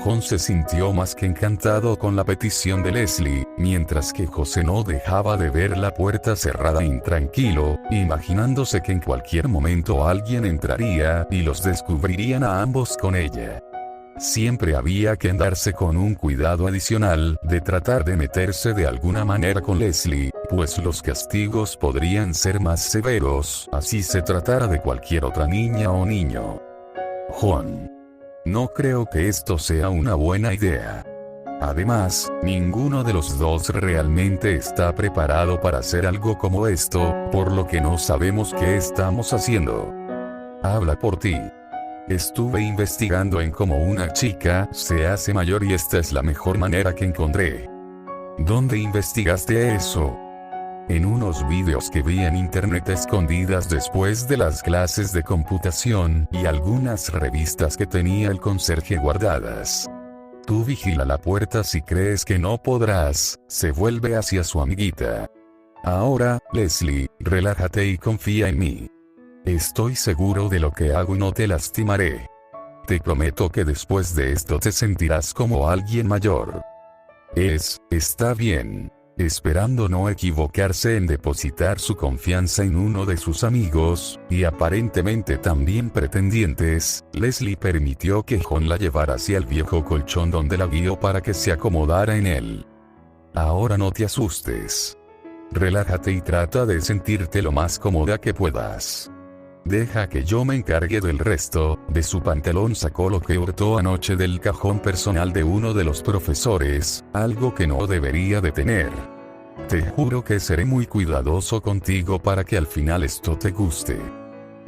Jon se sintió más que encantado con la petición de Leslie, mientras que José no dejaba de ver la puerta cerrada intranquilo, imaginándose que en cualquier momento alguien entraría y los descubrirían a ambos con ella. Siempre había que andarse con un cuidado adicional de tratar de meterse de alguna manera con Leslie, pues los castigos podrían ser más severos, así se tratara de cualquier otra niña o niño. Jon. No creo que esto sea una buena idea. Además, ninguno de los dos realmente está preparado para hacer algo como esto, por lo que no sabemos qué estamos haciendo. Habla por ti. Estuve investigando en cómo una chica se hace mayor y esta es la mejor manera que encontré. ¿Dónde investigaste eso? En unos vídeos que vi en internet escondidas después de las clases de computación y algunas revistas que tenía el conserje guardadas. Tú vigila la puerta, si crees que no podrás, se vuelve hacia su amiguita. Ahora, Leslie, relájate y confía en mí. Estoy seguro de lo que hago y no te lastimaré. Te prometo que después de esto te sentirás como alguien mayor. Está bien. Esperando no equivocarse en depositar su confianza en uno de sus amigos, y aparentemente también pretendientes, Leslie permitió que Jon la llevara hacia el viejo colchón donde la guió para que se acomodara en él. Ahora no te asustes. Relájate y trata de sentirte lo más cómoda que puedas. Deja que yo me encargue del resto. De su pantalón sacó lo que hurtó anoche del cajón personal de uno de los profesores, algo que no debería de tener. Te juro que seré muy cuidadoso contigo para que al final esto te guste.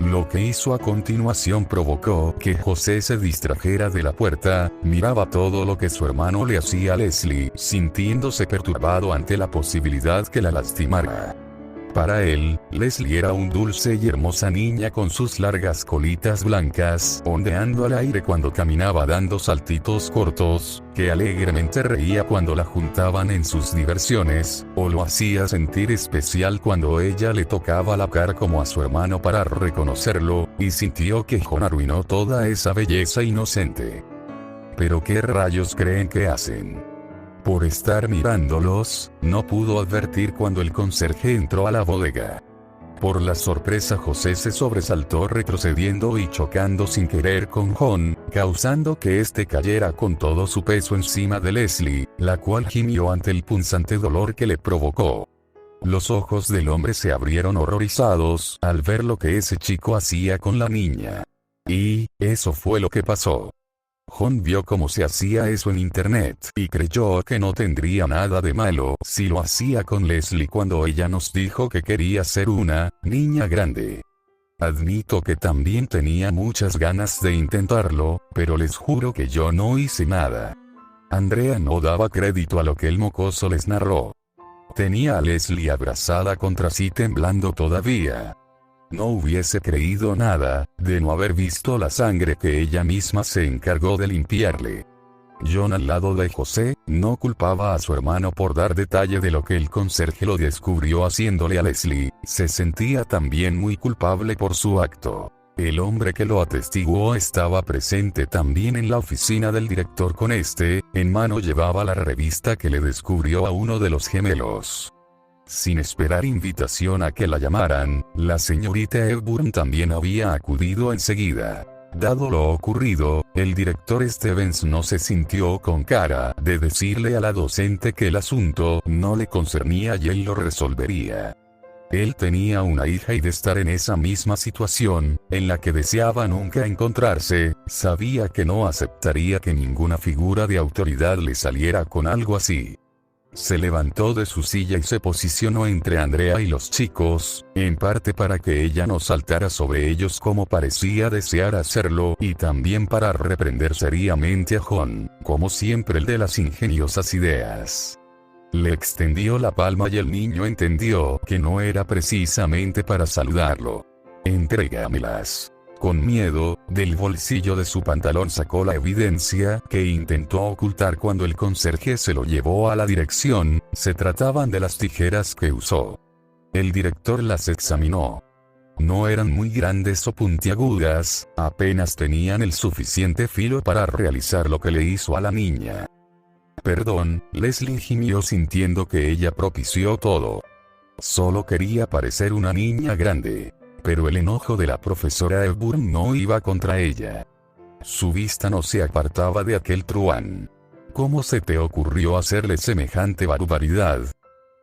Lo que hizo a continuación provocó que José se distrajera de la puerta, miraba todo lo que su hermano le hacía a Leslie, sintiéndose perturbado ante la posibilidad que la lastimara. Para él, Leslie era un dulce y hermosa niña con sus largas colitas blancas, ondeando al aire cuando caminaba dando saltitos cortos, que alegremente reía cuando la juntaban en sus diversiones, o lo hacía sentir especial cuando ella le tocaba la cara como a su hermano para reconocerlo, y sintió que John arruinó toda esa belleza inocente. ¿Pero qué rayos creen que hacen? Por estar mirándolos, no pudo advertir cuando el conserje entró a la bodega. Por la sorpresa José se sobresaltó retrocediendo y chocando sin querer con John, causando que éste cayera con todo su peso encima de Leslie, la cual gimió ante el punzante dolor que le provocó. Los ojos del hombre se abrieron horrorizados al ver lo que ese chico hacía con la niña. Y, eso fue lo que pasó. John vio cómo se hacía eso en internet y creyó que no tendría nada de malo si lo hacía con Leslie cuando ella nos dijo que quería ser una niña grande. Admito que también tenía muchas ganas de intentarlo, pero les juro que yo no hice nada. Andrea no daba crédito a lo que el mocoso les narró. Tenía a Leslie abrazada contra sí temblando todavía. No hubiese creído nada, de no haber visto la sangre que ella misma se encargó de limpiarle. John al lado de José, no culpaba a su hermano por dar detalle de lo que el conserje lo descubrió haciéndole a Leslie, se sentía también muy culpable por su acto. El hombre que lo atestiguó estaba presente también en la oficina del director con en mano llevaba la revista que le descubrió a uno de los gemelos. Sin esperar invitación a que la llamaran, la señorita Hepburn también había acudido enseguida. Dado lo ocurrido, el director Stevens no se sintió con cara de decirle a la docente que el asunto no le concernía y él lo resolvería. Él tenía una hija y de estar en esa misma situación, en la que deseaba nunca encontrarse, sabía que no aceptaría que ninguna figura de autoridad le saliera con algo así. Se levantó de su silla y se posicionó entre Andrea y los chicos, en parte para que ella no saltara sobre ellos como parecía desear hacerlo y también para reprender seriamente a John, como siempre el de las ingeniosas ideas. Le extendió la palma y el niño entendió que no era precisamente para saludarlo. «Entrégamelas». Con miedo, del bolsillo de su pantalón sacó la evidencia que intentó ocultar cuando el conserje se lo llevó a la dirección, se trataban de las tijeras que usó. El director las examinó. No eran muy grandes o puntiagudas, apenas tenían el suficiente filo para realizar lo que le hizo a la niña. «Perdón», Leslie gimió sintiendo que ella propició todo. Solo quería parecer una niña grande. Pero el enojo de la profesora Hepburn no iba contra ella. Su vista no se apartaba de aquel truán. ¿Cómo se te ocurrió hacerle semejante barbaridad?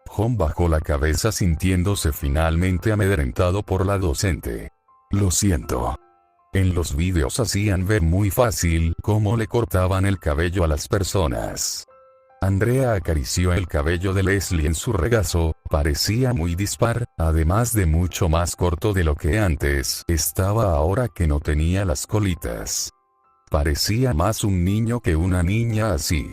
John bajó la cabeza sintiéndose finalmente amedrentado por la docente. Lo siento. En los vídeos hacían ver muy fácil cómo le cortaban el cabello a las personas. Andrea acarició el cabello de Leslie en su regazo, parecía muy dispar, además de mucho más corto de lo que antes estaba ahora que no tenía las colitas. Parecía más un niño que una niña así.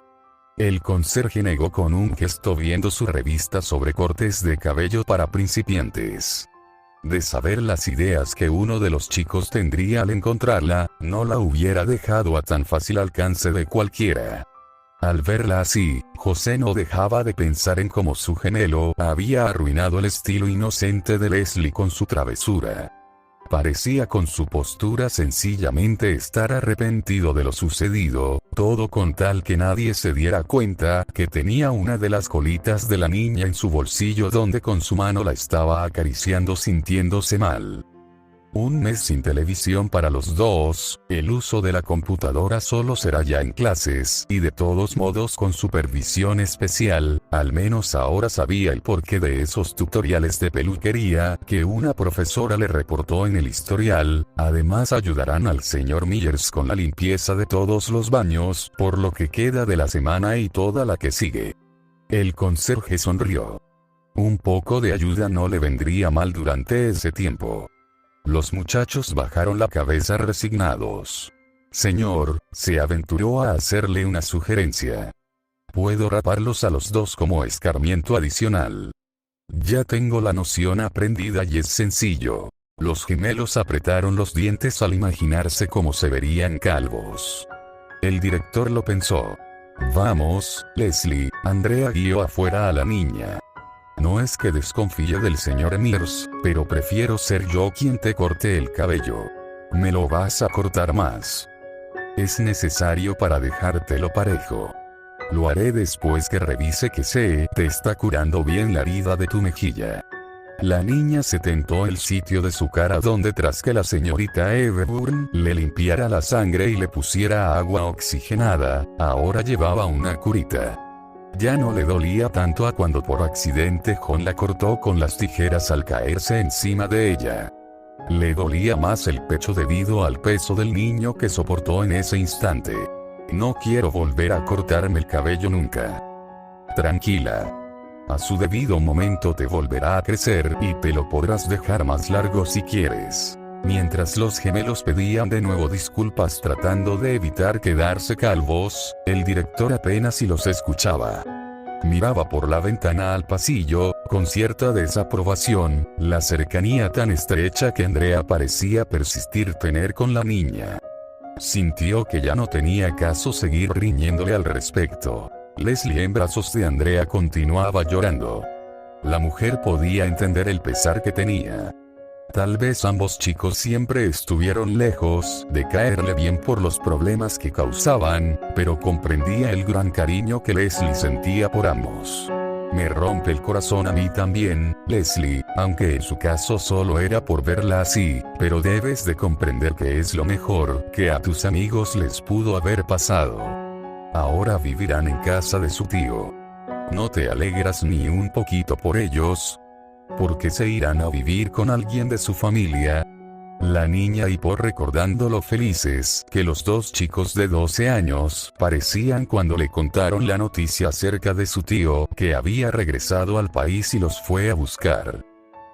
El conserje negó con un gesto viendo su revista sobre cortes de cabello para principiantes. De saber las ideas que uno de los chicos tendría al encontrarla, no la hubiera dejado a tan fácil alcance de cualquiera. Al verla así, José no dejaba de pensar en cómo su gemelo había arruinado el estilo inocente de Leslie con su travesura. Parecía con su postura sencillamente estar arrepentido de lo sucedido, todo con tal que nadie se diera cuenta que tenía una de las colitas de la niña en su bolsillo donde con su mano la estaba acariciando sintiéndose mal. Un mes sin televisión para los dos, el uso de la computadora solo será ya en clases y de todos modos con supervisión especial, al menos ahora sabía el porqué de esos tutoriales de peluquería que una profesora le reportó en el historial, además ayudarán al señor Myers con la limpieza de todos los baños por lo que queda de la semana y toda la que sigue. El conserje sonrió. Un poco de ayuda no le vendría mal durante ese tiempo. Los muchachos bajaron la cabeza resignados. Señor, se aventuró a hacerle una sugerencia. Puedo raparlos a los dos como escarmiento adicional. Ya tengo la noción aprendida y es sencillo. Los gemelos apretaron los dientes al imaginarse cómo se verían calvos. El director lo pensó. Vamos, Leslie. Andrea guió afuera a la niña. No es que desconfíe del señor Mears, pero prefiero ser yo quien te corte el cabello. Me lo vas a cortar más. Es necesario para dejártelo parejo. Lo haré después que revise que se te está curando bien la herida de tu mejilla. La niña se tentó el sitio de su cara donde tras que la señorita Everburn le limpiara la sangre y le pusiera agua oxigenada, ahora llevaba una curita. Ya no le dolía tanto a cuando por accidente John la cortó con las tijeras al caerse encima de ella. Le dolía más el pecho debido al peso del niño que soportó en ese instante. No quiero volver a cortarme el cabello nunca. Tranquila. A su debido momento te volverá a crecer y te lo podrás dejar más largo si quieres. Mientras los gemelos pedían de nuevo disculpas tratando de evitar quedarse calvos, el director apenas si los escuchaba. Miraba por la ventana al pasillo, con cierta desaprobación, la cercanía tan estrecha que Andrea parecía persistir tener con la niña. Sintió que ya no tenía caso seguir riñéndole al respecto. Leslie en brazos de Andrea continuaba llorando. La mujer podía entender el pesar que tenía. Tal vez ambos chicos siempre estuvieron lejos de caerle bien por los problemas que causaban, pero comprendía el gran cariño que Leslie sentía por ambos. Me rompe el corazón a mí también, Leslie, aunque en su caso solo era por verla así, pero debes de comprender que es lo mejor que a tus amigos les pudo haber pasado. Ahora vivirán en casa de su tío. ¿No te alegras ni un poquito por ellos? ¿Porque se irán a vivir con alguien de su familia? La niña hipó recordando lo felices que los dos chicos de 12 años parecían cuando le contaron la noticia acerca de su tío que había regresado al país y los fue a buscar.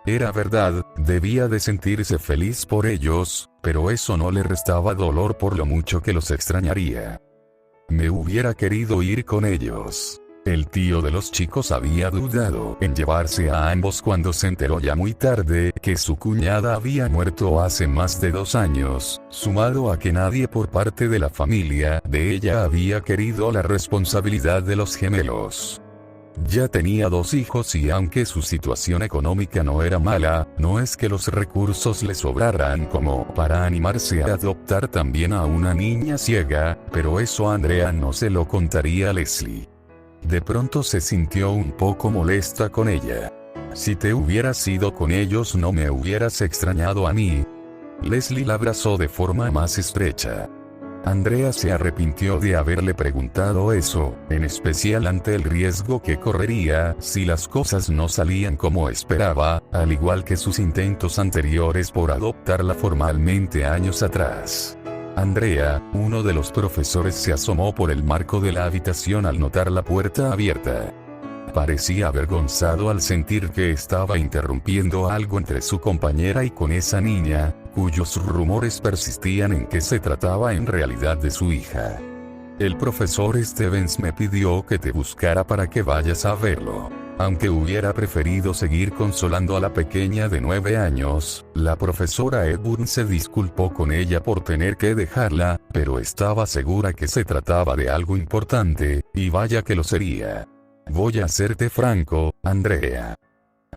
Era verdad, debía de sentirse feliz por ellos, pero eso no le restaba dolor por lo mucho que los extrañaría. Me hubiera querido ir con ellos. El tío de los chicos había dudado en llevarse a ambos cuando se enteró ya muy tarde que su cuñada había muerto hace más de 2 años, sumado a que nadie por parte de la familia de ella había querido la responsabilidad de los gemelos. Ya tenía 2 hijos y aunque su situación económica no era mala, no es que los recursos le sobraran como para animarse a adoptar también a una niña ciega, pero eso Andrea no se lo contaría a Leslie. De pronto se sintió un poco molesta con ella. Si te hubieras ido con ellos no me hubieras extrañado a mí. Leslie la abrazó de forma más estrecha. Andrea se arrepintió de haberle preguntado eso, en especial ante el riesgo que correría si las cosas no salían como esperaba, al igual que sus intentos anteriores por adoptarla formalmente años atrás. Andrea, uno de los profesores, se asomó por el marco de la habitación al notar la puerta abierta. Parecía avergonzado al sentir que estaba interrumpiendo algo entre su compañera y con esa niña, cuyos rumores persistían en que se trataba en realidad de su hija. El profesor Stevens me pidió que te buscara para que vayas a verlo. Aunque hubiera preferido seguir consolando a la pequeña de 9 años, la profesora Edburn se disculpó con ella por tener que dejarla, pero estaba segura que se trataba de algo importante, y vaya que lo sería. Voy a serte franco, Andrea.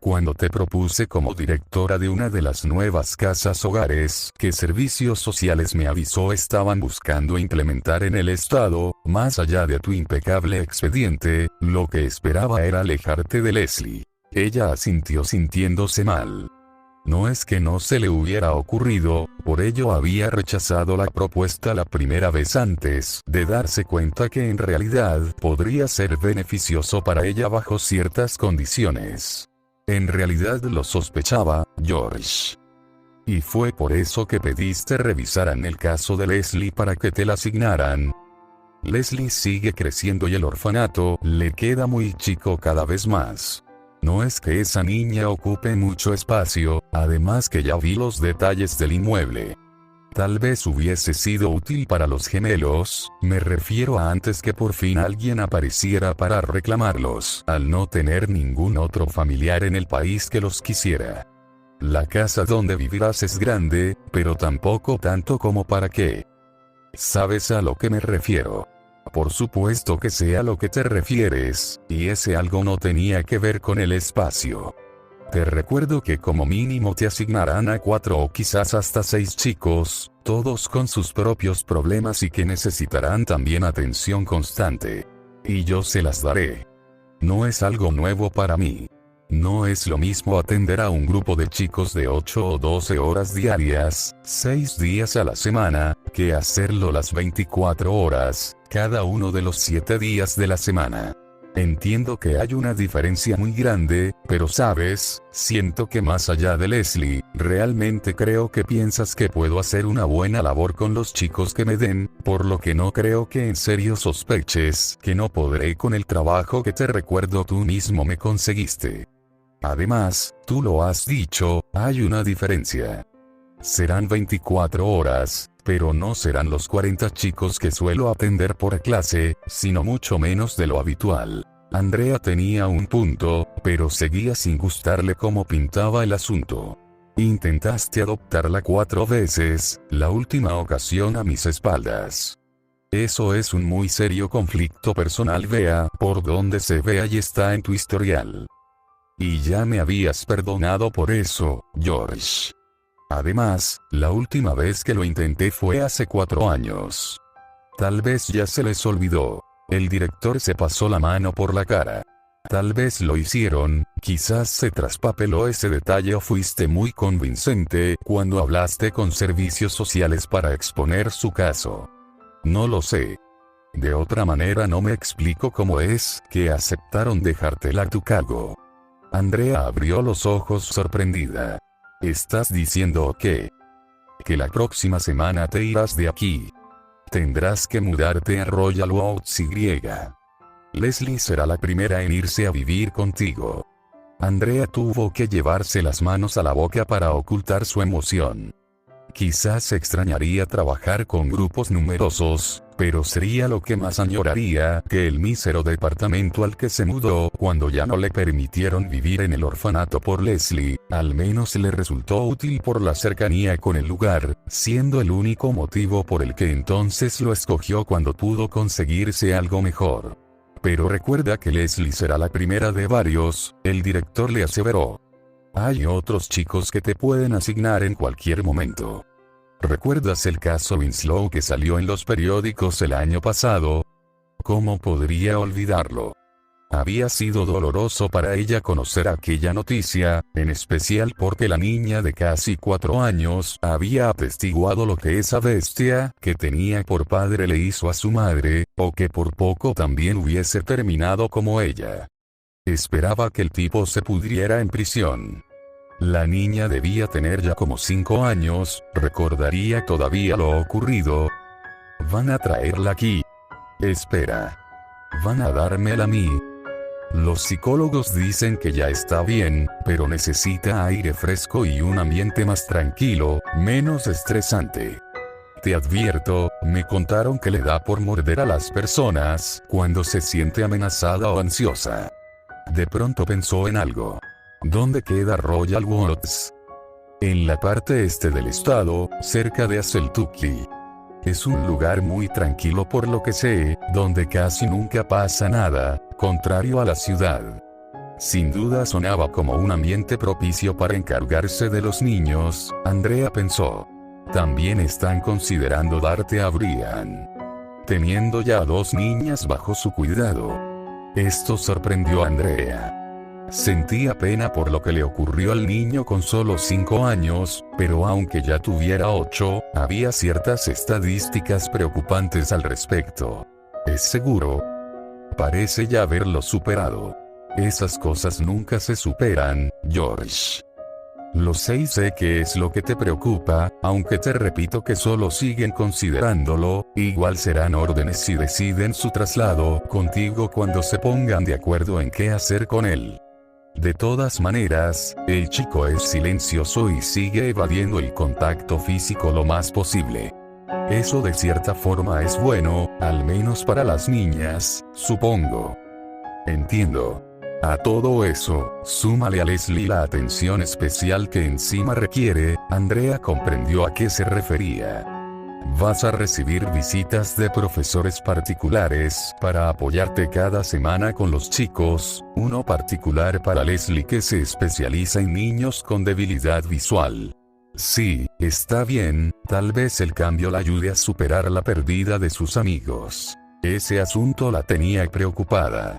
Cuando te propuse como directora de una de las nuevas casas hogares que Servicios Sociales me avisó estaban buscando implementar en el estado, más allá de tu impecable expediente, lo que esperaba era alejarte de Leslie. Ella asintió sintiéndose mal. No es que no se le hubiera ocurrido, por ello había rechazado la propuesta la primera vez antes de darse cuenta que en realidad podría ser beneficioso para ella bajo ciertas condiciones. En realidad lo sospechaba, George. Y fue por eso que pediste revisaran el caso de Leslie para que te la asignaran. Leslie sigue creciendo y el orfanato le queda muy chico cada vez más. No es que esa niña ocupe mucho espacio, además que ya vi los detalles del inmueble. Tal vez hubiese sido útil para los gemelos, me refiero a antes que por fin alguien apareciera para reclamarlos, al no tener ningún otro familiar en el país que los quisiera. La casa donde vivirás es grande, pero tampoco tanto como para que... ¿Sabes a lo que me refiero? Por supuesto que sé a lo que te refieres, y ese algo no tenía que ver con el espacio. Te recuerdo que como mínimo te asignarán a 4 o quizás hasta 6 chicos, todos con sus propios problemas y que necesitarán también atención constante. Y yo se las daré. No es algo nuevo para mí. No es lo mismo atender a un grupo de chicos de 8 o 12 horas diarias, 6 días a la semana, que hacerlo las 24 horas, cada uno de los 7 días de la semana. Entiendo que hay una diferencia muy grande, pero sabes, siento que más allá de Leslie, realmente creo que piensas que puedo hacer una buena labor con los chicos que me den, por lo que no creo que en serio sospeches que no podré con el trabajo que te recuerdo tú mismo me conseguiste. Además, tú lo has dicho, hay una diferencia. Serán 24 horas, pero no serán los 40 chicos que suelo atender por clase, sino mucho menos de lo habitual. Andrea tenía un punto, pero seguía sin gustarle cómo pintaba el asunto. Intentaste adoptarla 4 veces, la última ocasión a mis espaldas. Eso es un muy serio conflicto personal, vea por donde se vea y está en tu historial. Y ya me habías perdonado por eso, George. Además, la última vez que lo intenté fue hace 4 años. Tal vez ya se les olvidó. El director se pasó la mano por la cara. Tal vez lo hicieron, quizás se traspapeló ese detalle o fuiste muy convincente cuando hablaste con servicios sociales para exponer su caso. No lo sé. De otra manera no me explico cómo es que aceptaron dejártela a tu cargo. Andrea abrió los ojos sorprendida. ¿Estás diciendo que la próxima semana te irás de aquí? Tendrás que mudarte a Royal Oaks Y. Leslie será la primera en irse a vivir contigo. Andrea tuvo que llevarse las manos a la boca para ocultar su emoción. Quizás extrañaría trabajar con grupos numerosos, pero sería lo que más añoraría que el mísero departamento al que se mudó cuando ya no le permitieron vivir en el orfanato por Leslie, al menos le resultó útil por la cercanía con el lugar, siendo el único motivo por el que entonces lo escogió cuando pudo conseguirse algo mejor. Pero recuerda que Leslie será la primera de varios, el director le aseveró. Hay otros chicos que te pueden asignar en cualquier momento. ¿Recuerdas el caso Winslow que salió en los periódicos el año pasado? ¿Cómo podría olvidarlo? Había sido doloroso para ella conocer aquella noticia, en especial porque la niña de casi 4 años había atestiguado lo que esa bestia que tenía por padre le hizo a su madre, o que por poco también hubiese terminado como ella. Esperaba que el tipo se pudriera en prisión. La niña debía tener ya como 5 años, recordaría todavía lo ocurrido. Van a traerla aquí. Espera. Van a dármela a mí. Los psicólogos dicen que ya está bien, pero necesita aire fresco y un ambiente más tranquilo, menos estresante. Te advierto, me contaron que le da por morder a las personas cuando se siente amenazada o ansiosa. De pronto pensó en algo. ¿Dónde queda Royal Oaks? En la parte este del estado, cerca de Aseltuki. Es un lugar muy tranquilo por lo que sé, donde casi nunca pasa nada, contrario a la ciudad. Sin duda sonaba como un ambiente propicio para encargarse de los niños, Andrea pensó. También están considerando darte a Brian. Teniendo ya 2 niñas bajo su cuidado. Esto sorprendió a Andrea. Sentía pena por lo que le ocurrió al niño con solo 5 años, pero aunque ya tuviera 8, había ciertas estadísticas preocupantes al respecto. ¿Es seguro? Parece ya haberlo superado. Esas cosas nunca se superan, George. Lo sé y sé que es lo que te preocupa, aunque te repito que solo siguen considerándolo, igual serán órdenes si deciden su traslado contigo cuando se pongan de acuerdo en qué hacer con él. De todas maneras, el chico es silencioso y sigue evadiendo el contacto físico lo más posible. Eso de cierta forma es bueno, al menos para las niñas, supongo. Entiendo. A todo eso, súmale a Leslie la atención especial que encima requiere. Andrea comprendió a qué se refería. Vas a recibir visitas de profesores particulares para apoyarte cada semana con los chicos, uno particular para Leslie que se especializa en niños con debilidad visual. Sí, está bien, tal vez el cambio la ayude a superar la pérdida de sus amigos. Ese asunto la tenía preocupada.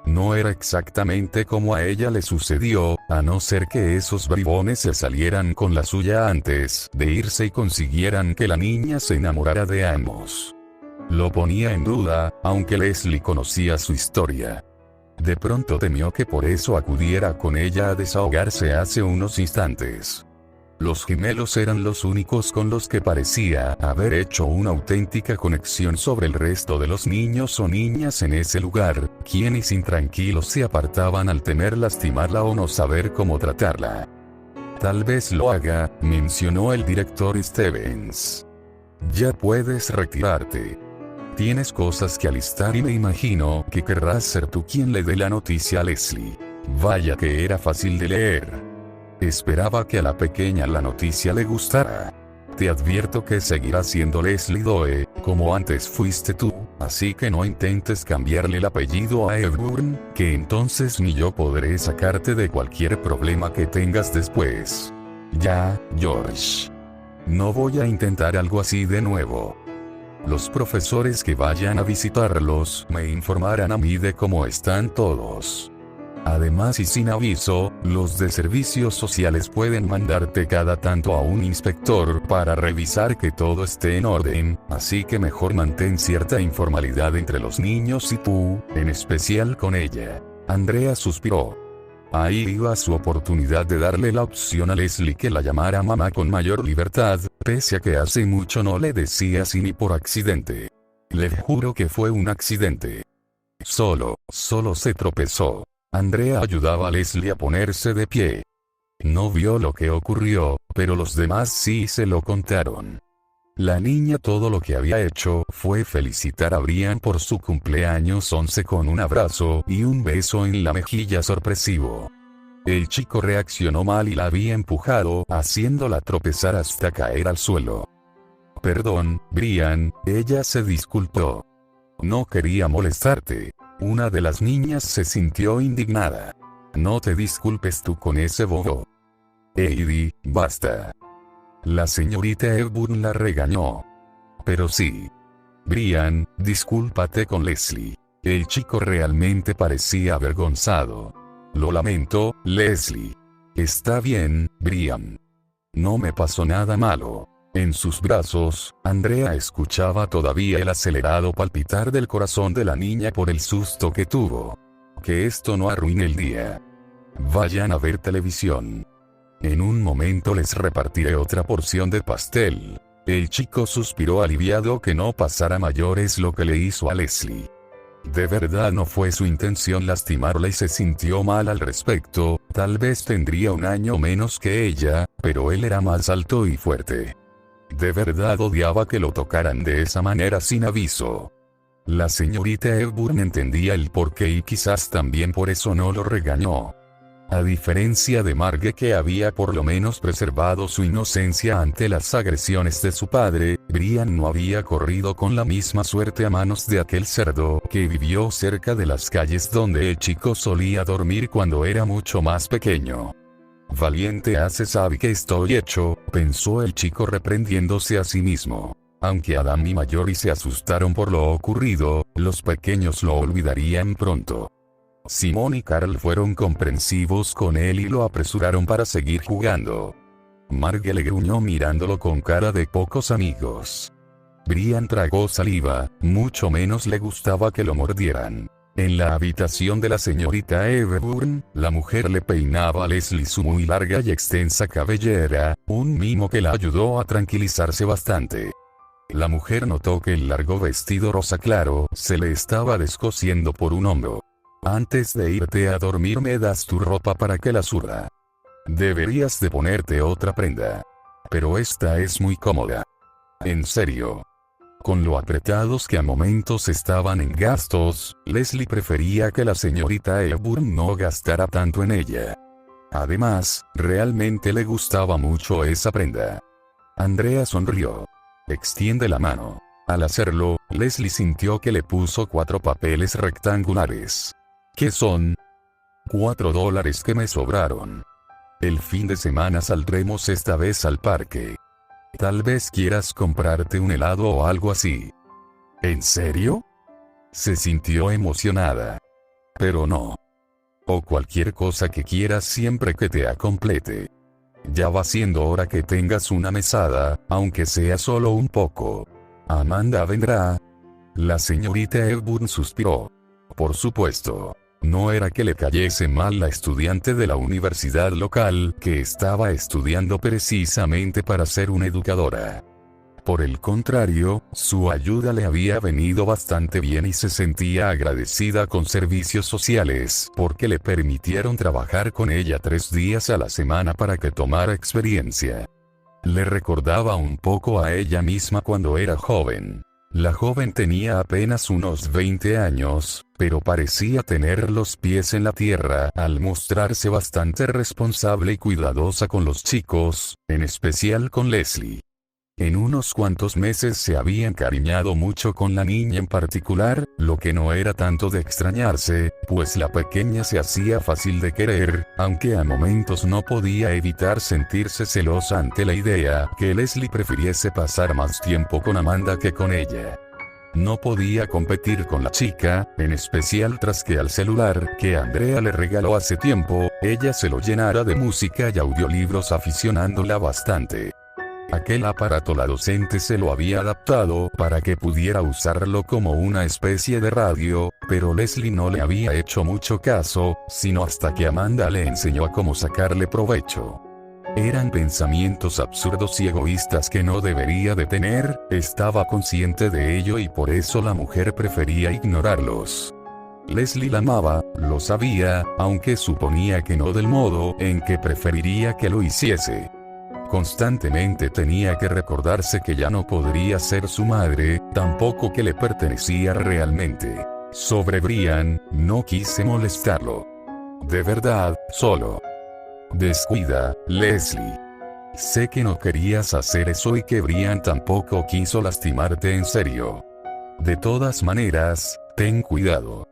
No era exactamente como a ella le sucedió, a no ser que esos bribones se salieran con la suya antes de irse y consiguieran que la niña se enamorara de ambos. Lo ponía en duda, aunque Leslie conocía su historia. De pronto temió que por eso acudiera con ella a desahogarse hace unos instantes. Los gemelos eran los únicos con los que parecía haber hecho una auténtica conexión sobre el resto de los niños o niñas en ese lugar, quienes intranquilos se apartaban al temer lastimarla o no saber cómo tratarla. Tal vez lo haga, mencionó el director Stevens. Ya puedes retirarte. Tienes cosas que alistar y me imagino que querrás ser tú quien le dé la noticia a Leslie. Vaya que era fácil de leer. Esperaba que a la pequeña la noticia le gustara. Te advierto que seguirá siendo Leslie Doe, como antes fuiste tú, así que no intentes cambiarle el apellido a Hepburn, que entonces ni yo podré sacarte de cualquier problema que tengas después. Ya, George. No voy a intentar algo así de nuevo. Los profesores que vayan a visitarlos me informarán a mí de cómo están todos. Además y sin aviso, los de servicios sociales pueden mandarte cada tanto a un inspector para revisar que todo esté en orden, así que mejor mantén cierta informalidad entre los niños y tú, en especial con ella. Andrea suspiró. Ahí iba su oportunidad de darle la opción a Leslie que la llamara mamá con mayor libertad, pese a que hace mucho no le decía así ni por accidente. Le juro que fue un accidente. Solo se tropezó. Andrea ayudaba a Leslie a ponerse de pie. No vio lo que ocurrió, pero los demás sí se lo contaron. La niña todo lo que había hecho fue felicitar a Brian por su cumpleaños 11 con un abrazo y un beso en la mejilla sorpresivo. El chico reaccionó mal y la había empujado, haciéndola tropezar hasta caer al suelo. Perdón, Brian, ella se disculpó. No quería molestarte. Una de las niñas se sintió indignada. No te disculpes tú con ese bobo. Heidi, basta. La señorita Hepburn la regañó. Pero sí. Brian, discúlpate con Leslie. El chico realmente parecía avergonzado. Lo lamento, Leslie. Está bien, Brian. No me pasó nada malo. En sus brazos, Andrea escuchaba todavía el acelerado palpitar del corazón de la niña por el susto que tuvo. Que esto no arruine el día. Vayan a ver televisión. En un momento les repartiré otra porción de pastel. El chico suspiró aliviado que no pasara mayores lo que le hizo a Leslie. De verdad no fue su intención lastimarla y se sintió mal al respecto, tal vez tendría un año menos que ella, pero él era más alto y fuerte. De verdad odiaba que lo tocaran de esa manera sin aviso. La señorita Hepburn entendía el porqué y quizás también por eso no lo regañó. A diferencia de Marge que había por lo menos preservado su inocencia ante las agresiones de su padre, Brian no había corrido con la misma suerte a manos de aquel cerdo que vivió cerca de las calles donde el chico solía dormir cuando era mucho más pequeño. Valiente hace sabe que estoy hecho, pensó el chico reprendiéndose a sí mismo. Aunque Adam y Mallory se asustaron por lo ocurrido, los pequeños lo olvidarían pronto. Simon y Carl fueron comprensivos con él y lo apresuraron para seguir jugando. Marge le gruñó mirándolo con cara de pocos amigos. Brian tragó saliva, mucho menos le gustaba que lo mordieran. En la habitación de la señorita Hepburn, la mujer le peinaba a Leslie su muy larga y extensa cabellera, un mimo que la ayudó a tranquilizarse bastante. La mujer notó que el largo vestido rosa claro se le estaba descosiendo por un hombro. Antes de irte a dormir me das tu ropa para que la zurra. Deberías de ponerte otra prenda. Pero esta es muy cómoda. En serio. Con lo apretados que a momentos estaban en gastos, Leslie prefería que la señorita Hepburn no gastara tanto en ella. Además, realmente le gustaba mucho esa prenda. Andrea sonrió. Extiende la mano. Al hacerlo, Leslie sintió que le puso 4 papeles rectangulares. ¿Qué son? $4 que me sobraron. El fin de semana saldremos esta vez al parque. Tal vez quieras comprarte un helado o algo así. ¿En serio? Se sintió emocionada. Pero no. O cualquier cosa que quieras siempre que te complete. Ya va siendo hora que tengas una mesada, aunque sea solo un poco. ¿Amanda vendrá? La señorita Hepburn suspiró. Por supuesto. No era que le cayese mal la estudiante de la universidad local que estaba estudiando precisamente para ser una educadora. Por el contrario, su ayuda le había venido bastante bien y se sentía agradecida con servicios sociales porque le permitieron trabajar con ella 3 días a la semana para que tomara experiencia. Le recordaba un poco a ella misma cuando era joven. La joven tenía apenas unos 20 años, pero parecía tener los pies en la tierra al mostrarse bastante responsable y cuidadosa con los chicos, en especial con Leslie. En unos cuantos meses se había encariñado mucho con la niña en particular, lo que no era tanto de extrañarse, pues la pequeña se hacía fácil de querer, aunque a momentos no podía evitar sentirse celosa ante la idea que Leslie prefiriese pasar más tiempo con Amanda que con ella. No podía competir con la chica, en especial tras que al celular que Andrea le regaló hace tiempo, ella se lo llenara de música y audiolibros aficionándola bastante. Aquel aparato la docente se lo había adaptado para que pudiera usarlo como una especie de radio, pero Leslie no le había hecho mucho caso, sino hasta que Amanda le enseñó a cómo sacarle provecho. Eran pensamientos absurdos y egoístas que no debería de tener, estaba consciente de ello y por eso la mujer prefería ignorarlos. Leslie la amaba, lo sabía, aunque suponía que no del modo en que preferiría que lo hiciese. Constantemente tenía que recordarse que ya no podría ser su madre, tampoco que le pertenecía realmente. Sobre Brian, no quise molestarlo. De verdad, solo. Descuida, Leslie. Sé que no querías hacer eso y que Brian tampoco quiso lastimarte en serio. De todas maneras, ten cuidado.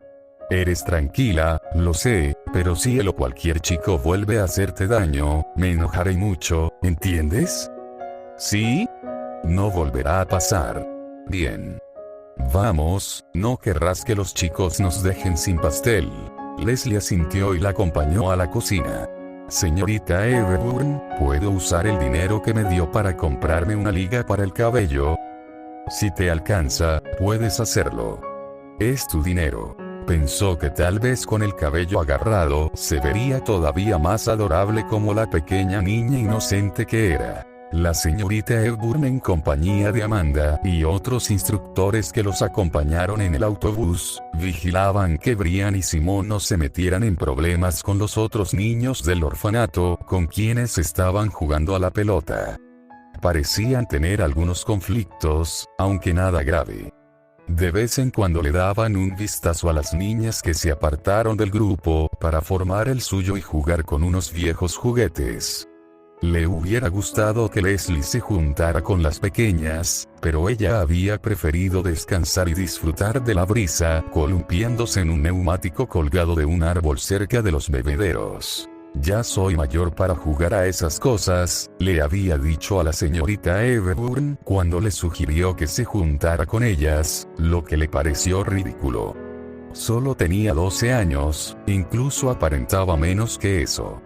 Eres tranquila, lo sé, pero si él o cualquier chico vuelve a hacerte daño, me enojaré mucho, ¿entiendes? ¿Sí? No volverá a pasar. Bien. Vamos, no querrás que los chicos nos dejen sin pastel. Leslie asintió y la acompañó a la cocina. Señorita Hepburn, ¿puedo usar el dinero que me dio para comprarme una liga para el cabello? Si te alcanza, puedes hacerlo. Es tu dinero. Pensó que tal vez con el cabello agarrado se vería todavía más adorable como la pequeña niña inocente que era. La señorita Hepburn en compañía de Amanda y otros instructores que los acompañaron en el autobús, vigilaban que Brian y Simone no se metieran en problemas con los otros niños del orfanato con quienes estaban jugando a la pelota. Parecían tener algunos conflictos, aunque nada grave. De vez en cuando le daban un vistazo a las niñas que se apartaron del grupo para formar el suyo y jugar con unos viejos juguetes. Le hubiera gustado que Leslie se juntara con las pequeñas, pero ella había preferido descansar y disfrutar de la brisa, columpiándose en un neumático colgado de un árbol cerca de los bebederos. Ya soy mayor para jugar a esas cosas, le había dicho a la señorita Hepburn cuando le sugirió que se juntara con ellas, lo que le pareció ridículo. Solo tenía 12 años, incluso aparentaba menos que eso.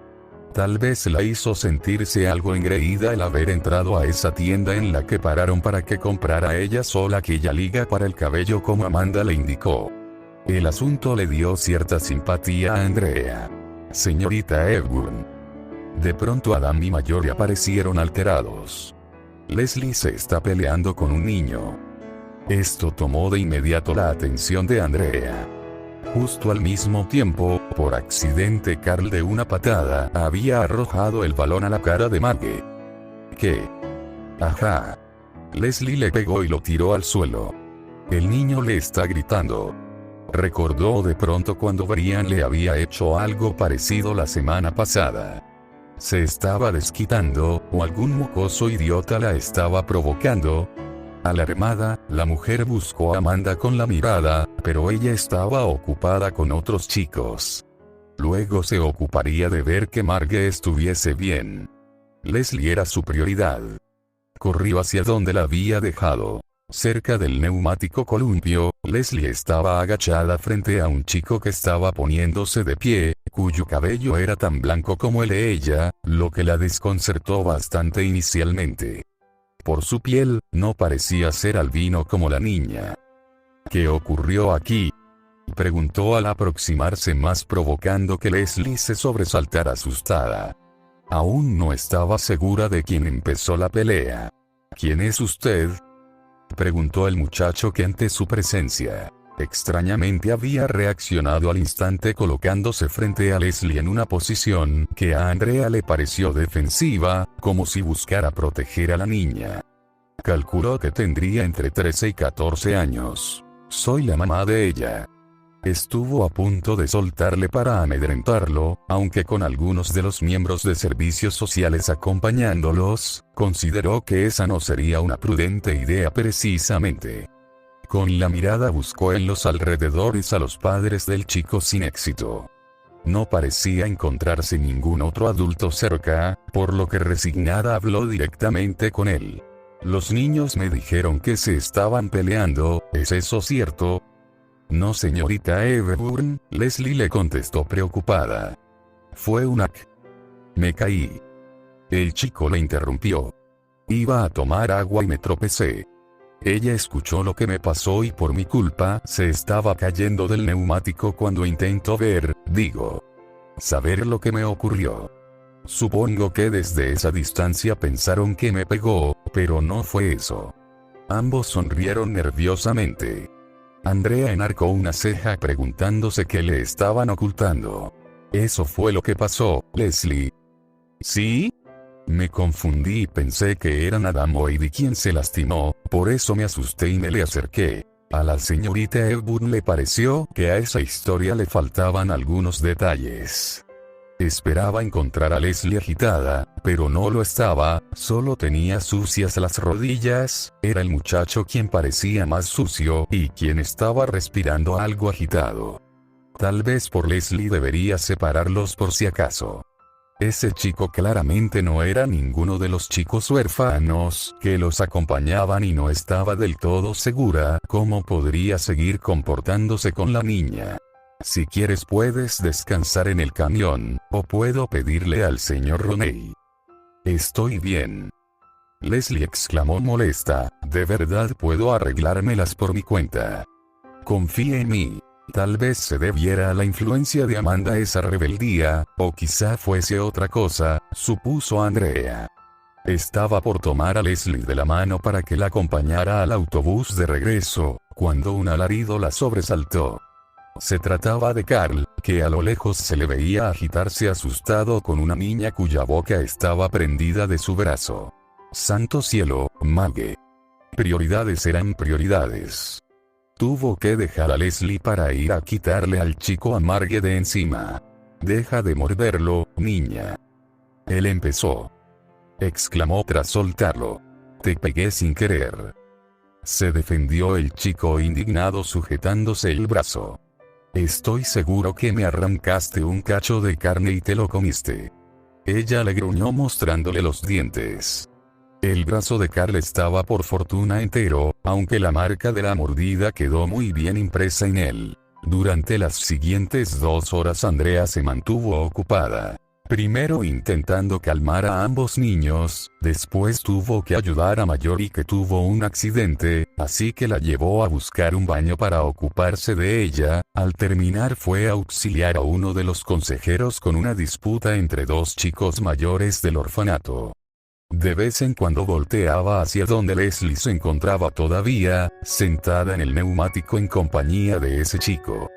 Tal vez la hizo sentirse algo engreída el haber entrado a esa tienda en la que pararon para que comprara ella sola aquella liga para el cabello como Amanda le indicó. El asunto le dio cierta simpatía a Andrea. Señorita Hepburn. De pronto Adam y Mallory aparecieron alterados. Leslie se está peleando con un niño. Esto tomó de inmediato la atención de Andrea. Justo al mismo tiempo, por accidente Carl de una patada había arrojado el balón a la cara de Maggie. ¿Qué? Ajá. Leslie le pegó y lo tiró al suelo. El niño le está gritando. Recordó de pronto cuando Brian le había hecho algo parecido la semana pasada. ¿Se estaba desquitando, o algún mocoso idiota la estaba provocando? Alarmada, la mujer buscó a Amanda con la mirada, pero ella estaba ocupada con otros chicos. Luego se ocuparía de ver que Marge estuviese bien. Leslie era su prioridad. Corrió hacia donde la había dejado. Cerca del neumático columpio, Leslie estaba agachada frente a un chico que estaba poniéndose de pie, cuyo cabello era tan blanco como el de ella, lo que la desconcertó bastante inicialmente. Por su piel, no parecía ser albino como la niña. ¿Qué ocurrió aquí?, preguntó al aproximarse más, provocando que Leslie se sobresaltara asustada. Aún no estaba segura de quién empezó la pelea. ¿Quién es usted?, preguntó el muchacho que ante su presencia, extrañamente había reaccionado al instante colocándose frente a Leslie en una posición que a Andrea le pareció defensiva, como si buscara proteger a la niña. Calculó que tendría entre 13 y 14 años. Soy la mamá de ella. Estuvo a punto de soltarle para amedrentarlo, aunque con algunos de los miembros de servicios sociales acompañándolos, consideró que esa no sería una prudente idea precisamente. Con la mirada buscó en los alrededores a los padres del chico sin éxito. No parecía encontrarse ningún otro adulto cerca, por lo que resignada habló directamente con él. Los niños me dijeron que se estaban peleando, ¿es eso cierto? No, señorita Everburn, Leslie le contestó preocupada. Fue un ac. Me caí. El chico le interrumpió. Iba a tomar agua y me tropecé. Ella escuchó lo que me pasó y por mi culpa se estaba cayendo del neumático cuando intentó saber lo que me ocurrió. Supongo que desde esa distancia pensaron que me pegó, pero no fue eso. Ambos sonrieron nerviosamente. Andrea enarcó una ceja preguntándose qué le estaban ocultando. ¿Eso fue lo que pasó, Leslie? ¿Sí? Me confundí y pensé que era Adam Oide quien se lastimó, por eso me asusté y me le acerqué. A la señorita Everburn le pareció que a esa historia le faltaban algunos detalles. Esperaba encontrar a Leslie agitada, pero no lo estaba, solo tenía sucias las rodillas, era el muchacho quien parecía más sucio y quien estaba respirando algo agitado. Tal vez por Leslie debería separarlos por si acaso. Ese chico claramente no era ninguno de los chicos huérfanos que los acompañaban y no estaba del todo segura cómo podría seguir comportándose con la niña. Si quieres puedes descansar en el camión, o puedo pedirle al señor Roney. Estoy bien. Leslie exclamó molesta, de verdad puedo arreglármelas por mi cuenta. Confíe en mí. Tal vez se debiera a la influencia de Amanda esa rebeldía, o quizá fuese otra cosa, supuso Andrea. Estaba por tomar a Leslie de la mano para que la acompañara al autobús de regreso, cuando un alarido la sobresaltó. Se trataba de Carl, que a lo lejos se le veía agitarse asustado con una niña cuya boca estaba prendida de su brazo. Santo cielo, Maggie. Prioridades eran prioridades. Tuvo que dejar a Leslie para ir a quitarle al chico a Marge de encima. Deja de morderlo, niña. Él empezó. Exclamó tras soltarlo. Te pegué sin querer. Se defendió el chico indignado sujetándose el brazo. Estoy seguro que me arrancaste un cacho de carne y te lo comiste. Ella le gruñó mostrándole los dientes. El brazo de Carl estaba por fortuna entero, aunque la marca de la mordida quedó muy bien impresa en él. Durante las siguientes 2 horas Andrea se mantuvo ocupada. Primero intentando calmar a ambos niños, después tuvo que ayudar a Mallory que tuvo un accidente, así que la llevó a buscar un baño para ocuparse de ella. Al terminar fue a auxiliar a uno de los consejeros con una disputa entre 2 chicos mayores del orfanato. De vez en cuando volteaba hacia donde Leslie se encontraba todavía, sentada en el neumático en compañía de ese chico.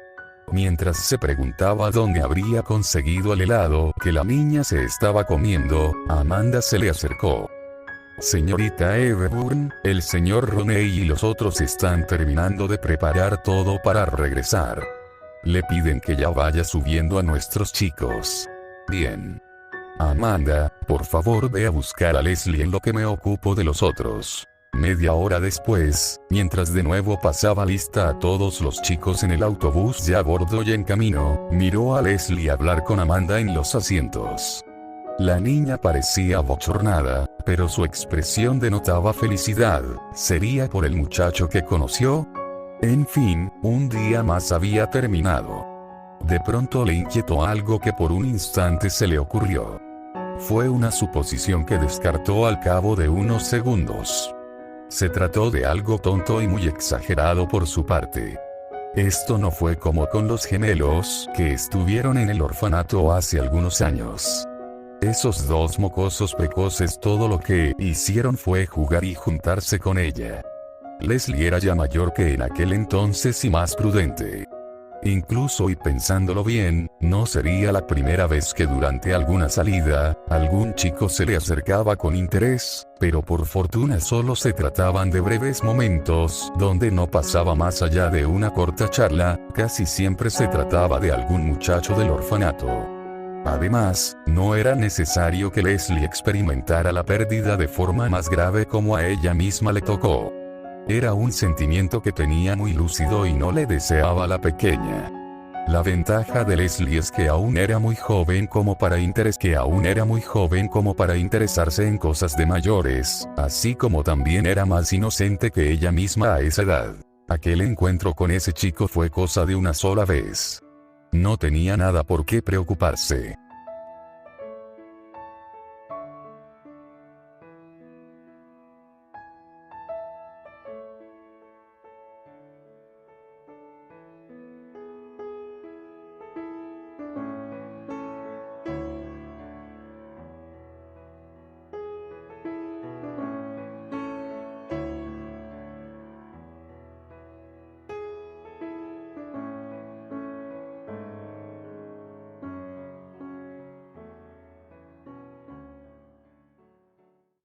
Mientras se preguntaba dónde habría conseguido el helado que la niña se estaba comiendo, Amanda se le acercó. Señorita Everburn, el señor Roney y los otros están terminando de preparar todo para regresar. Le piden que ya vaya subiendo a nuestros chicos. Bien. Amanda, por favor ve a buscar a Leslie en lo que me ocupo de los otros. Media hora después, mientras de nuevo pasaba lista a todos los chicos en el autobús ya a bordo y en camino, miró a Leslie hablar con Amanda en los asientos. La niña parecía abochornada, pero su expresión denotaba felicidad. ¿Sería por el muchacho que conoció? En fin, un día más había terminado. De pronto le inquietó algo que por un instante se le ocurrió. Fue una suposición que descartó al cabo de unos segundos. Se trató de algo tonto y muy exagerado por su parte. Esto no fue como con los gemelos que estuvieron en el orfanato hace algunos años. Esos dos mocosos precoces todo lo que hicieron fue jugar y juntarse con ella. Leslie era ya mayor que en aquel entonces y más prudente. Incluso y pensándolo bien, no sería la primera vez que durante alguna salida, algún chico se le acercaba con interés, pero por fortuna solo se trataban de breves momentos donde no pasaba más allá de una corta charla, casi siempre se trataba de algún muchacho del orfanato. Además, no era necesario que Leslie experimentara la pérdida de forma más grave como a ella misma le tocó. Era un sentimiento que tenía muy lúcido y no le deseaba a la pequeña. La ventaja de Leslie es que aún era muy joven como para interesarse en cosas de mayores, así como también era más inocente que ella misma a esa edad. Aquel encuentro con ese chico fue cosa de una sola vez. No tenía nada por qué preocuparse.